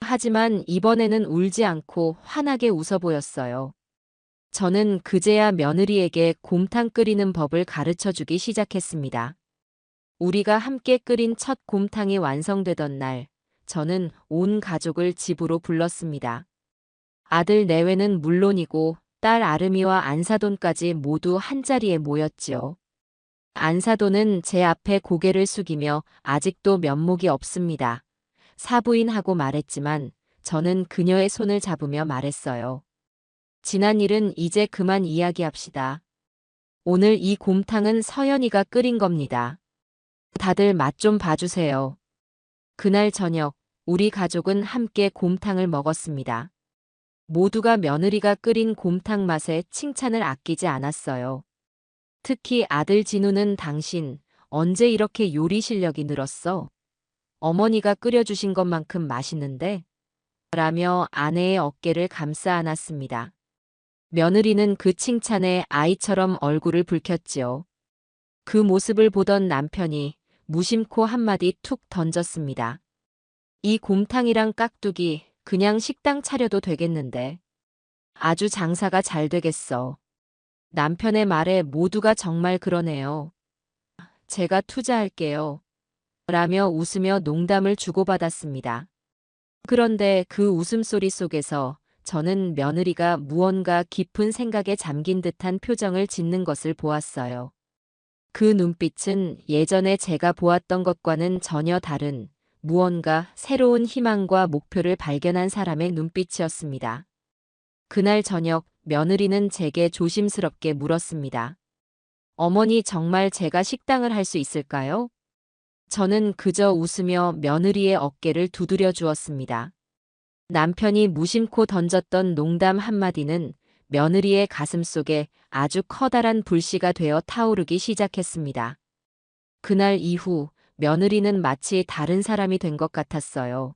하지만 이번에는 울지 않고 환하게 웃어 보였어요. 저는 그제야 며느리에게 곰탕 끓이는 법을 가르쳐 주기 시작했습니다. 우리가 함께 끓인 첫 곰탕이 완성되던 날, 저는 온 가족을 집으로 불렀습니다. 아들 내외는 물론이고 딸 아름이와 안사돈까지 모두 한자리에 모였지요. 안사돈은 제 앞에 고개를 숙이며 아직도 면목이 없습니다. 사부인하고 말했지만 저는 그녀의 손을 잡으며 말했어요. 지난 일은 이제 그만 이야기합시다. 오늘 이 곰탕은 서연이가 끓인 겁니다. 다들 맛 좀 봐주세요. 그날 저녁 우리 가족은 함께 곰탕을 먹었습니다. 모두가 며느리가 끓인 곰탕 맛에 칭찬을 아끼지 않았어요. 특히 아들 진우는 당신 언제 이렇게 요리 실력이 늘었어? 어머니가 끓여주신 것만큼 맛있는데? 라며 아내의 어깨를 감싸 안았습니다. 며느리는 그 칭찬에 아이처럼 얼굴을 붉혔지요. 그 모습을 보던 남편이 무심코 한마디 툭 던졌습니다. 이 곰탕이랑 깍두기 그냥 식당 차려도 되겠는데. 아주 장사가 잘 되겠어. 남편의 말에 모두가 정말 그러네요. 제가 투자할게요. 라며 웃으며 농담을 주고받았습니다. 그런데 그 웃음소리 속에서 저는 며느리가 무언가 깊은 생각에 잠긴 듯한 표정을 짓는 것을 보았어요. 그 눈빛은 예전에 제가 보았던 것과는 전혀 다른 무언가 새로운 희망과 목표를 발견한 사람의 눈빛이었습니다. 그날 저녁 며느리는 제게 조심스럽게 물었습니다. 어머니, 정말 제가 식당을 할 수 있을까요? 저는 그저 웃으며 며느리의 어깨를 두드려 주었습니다. 남편이 무심코 던졌던 농담 한마디는 며느리의 가슴 속에 아주 커다란 불씨가 되어 타오르기 시작했습니다. 그날 이후 며느리는 마치 다른 사람이 된 것 같았어요.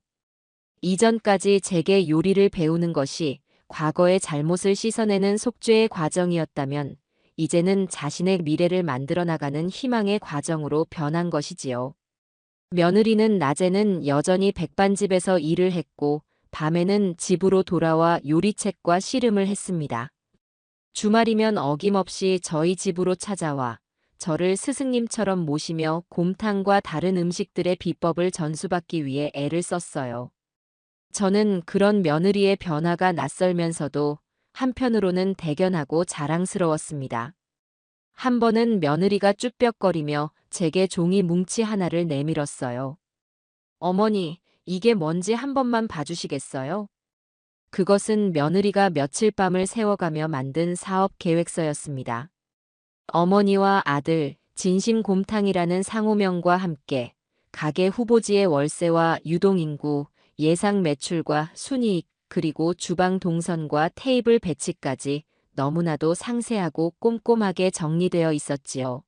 이전까지 제게 요리를 배우는 것이 과거의 잘못을 씻어내는 속죄의 과정이었다면 이제는 자신의 미래를 만들어 나가는 희망의 과정으로 변한 것이지요. 며느리는 낮에는 여전히 백반집에서 일을 했고 밤에는 집으로 돌아와 요리책과 씨름을 했습니다. 주말이면 어김없이 저희 집으로 찾아와 저를 스승님처럼 모시며 곰탕과 다른 음식들의 비법을 전수받기 위해 애를 썼어요. 저는 그런 며느리의 변화가 낯설면서도 한편으로는 대견하고 자랑스러웠습니다. 한 번은 며느리가 쭈뼛거리며 제게 종이 뭉치 하나를 내밀었어요. 어머니, 이게 뭔지 한 번만 봐주시겠어요? 그것은 며느리가 며칠 밤을 새워가며 만든 사업 계획서였습니다. 어머니와 아들, 진심곰탕이라는 상호명과 함께 가게 후보지의 월세와 유동인구, 예상 매출과 순이익, 그리고 주방 동선과 테이블 배치까지 너무나도 상세하고 꼼꼼하게 정리되어 있었지요.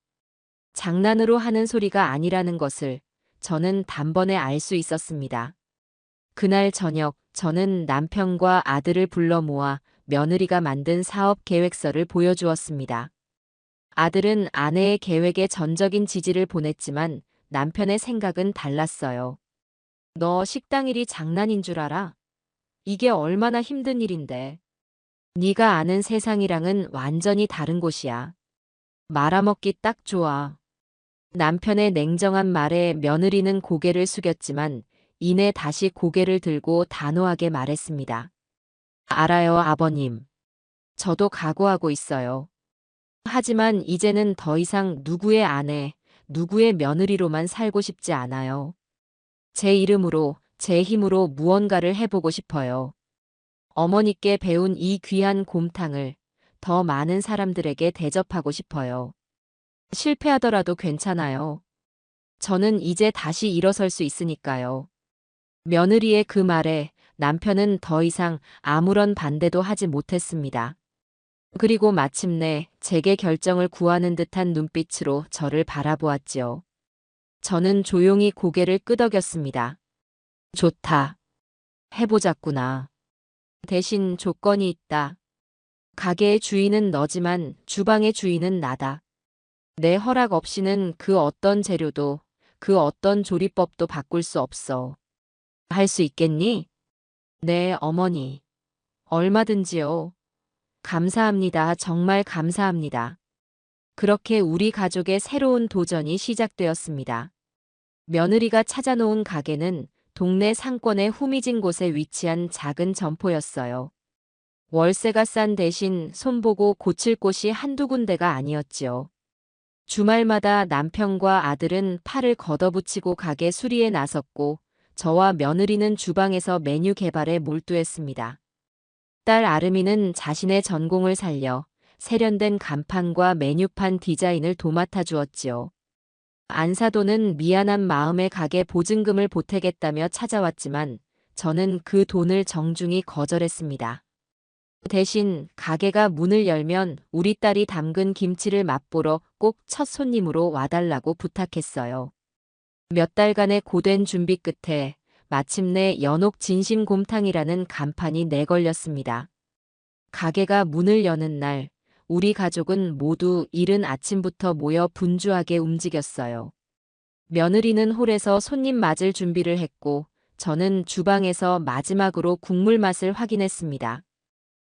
장난으로 하는 소리가 아니라는 것을 저는 단번에 알 수 있었습니다. 그날 저녁 저는 남편과 아들을 불러 모아 며느리가 만든 사업 계획서를 보여주었습니다. 아들은 아내의 계획에 전적인 지지를 보냈지만 남편의 생각은 달랐어요. 너 식당 일이 장난인 줄 알아? 이게 얼마나 힘든 일인데. 네가 아는 세상이랑은 완전히 다른 곳이야. 말아먹기 딱 좋아. 남편의 냉정한 말에 며느리는 고개를 숙였지만 이내 다시 고개를 들고 단호하게 말했습니다. 알아요, 아버님. 저도 각오하고 있어요. 하지만 이제는 더 이상 누구의 아내, 누구의 며느리로만 살고 싶지 않아요. 제 이름으로, 제 힘으로 무언가를 해보고 싶어요. 어머니께 배운 이 귀한 곰탕을 더 많은 사람들에게 대접하고 싶어요. 실패하더라도 괜찮아요. 저는 이제 다시 일어설 수 있으니까요. 며느리의 그 말에 남편은 더 이상 아무런 반대도 하지 못했습니다. 그리고 마침내 제게 결정을 구하는 듯한 눈빛으로 저를 바라보았지요. 저는 조용히 고개를 끄덕였습니다. 좋다. 해보자꾸나. 대신 조건이 있다. 가게의 주인은 너지만 주방의 주인은 나다. 내 허락 없이는 그 어떤 재료도, 그 어떤 조리법도 바꿀 수 없어. 할 수 있겠니? 네, 어머니. 얼마든지요. 감사합니다. 정말 감사합니다. 그렇게 우리 가족의 새로운 도전이 시작되었습니다. 며느리가 찾아놓은 가게는 동네 상권의 후미진 곳에 위치한 작은 점포였어요. 월세가 싼 대신 손보고 고칠 곳이 한두 군데가 아니었지요. 주말마다 남편과 아들은 팔을 걷어붙이고 가게 수리에 나섰고 저와 며느리는 주방에서 메뉴 개발에 몰두했습니다. 딸 아름이는 자신의 전공을 살려 세련된 간판과 메뉴판 디자인을 도맡아 주었지요. 안사도는 미안한 마음에 가게 보증금을 보태겠다며 찾아왔지만 저는 그 돈을 정중히 거절했습니다. 대신 가게가 문을 열면 우리 딸이 담근 김치를 맛보러 꼭 첫 손님으로 와달라고 부탁했어요. 몇 달간의 고된 준비 끝에 마침내 연옥 진심곰탕이라는 간판이 내걸렸습니다. 가게가 문을 여는 날 우리 가족은 모두 이른 아침부터 모여 분주하게 움직였어요. 며느리는 홀에서 손님 맞을 준비를 했고 저는 주방에서 마지막으로 국물 맛을 확인했습니다.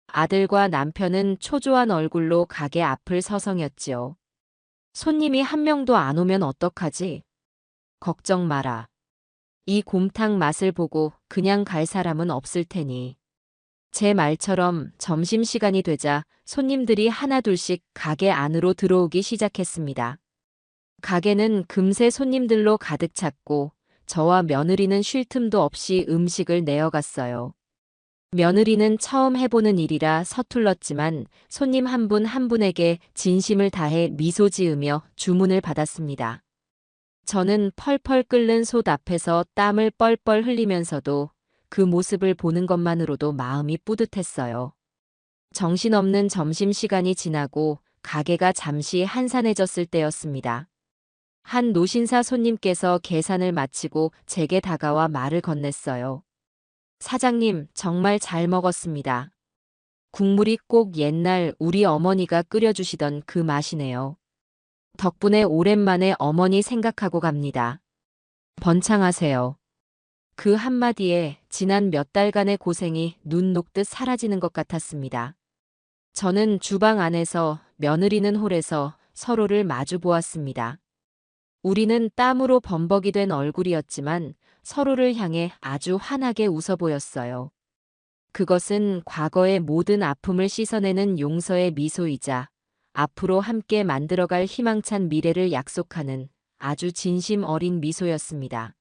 아들과 남편은 초조한 얼굴로 가게 앞을 서성였지요. 손님이 한 명도 안 오면 어떡하지? 걱정 마라. 이 곰탕 맛을 보고 그냥 갈 사람은 없을 테니. 제 말처럼 점심시간이 되자 손님들이 하나둘씩 가게 안으로 들어오기 시작했습니다. 가게는 금세 손님들로 가득 찼고 저와 며느리는 쉴 틈도 없이 음식을 내어갔어요. 며느리는 처음 해보는 일이라 서툴렀지만 손님 한 분 한 분에게 진심을 다해 미소 지으며 주문을 받았습니다. 저는 펄펄 끓는 솥 앞에서 땀을 뻘뻘 흘리면서도 그 모습을 보는 것만으로도 마음이 뿌듯했어요. 정신없는 점심시간이 지나고 가게가 잠시 한산해졌을 때였습니다. 한 노신사 손님께서 계산을 마치고 제게 다가와 말을 건넸어요. 사장님, 정말 잘 먹었습니다. 국물이 꼭 옛날 우리 어머니가 끓여주시던 그 맛이네요. 덕분에 오랜만에 어머니 생각하고 갑니다. 번창하세요. 그 한마디에 지난 몇 달간의 고생이 눈 녹듯 사라지는 것 같았습니다. 저는 주방 안에서 며느리는 홀에서 서로를 마주 보았습니다. 우리는 땀으로 범벅이 된 얼굴이었지만 서로를 향해 아주 환하게 웃어 보였어요. 그것은 과거의 모든 아픔을 씻어내는 용서의 미소이자 앞으로 함께 만들어갈 희망찬 미래를 약속하는 아주 진심 어린 미소였습니다.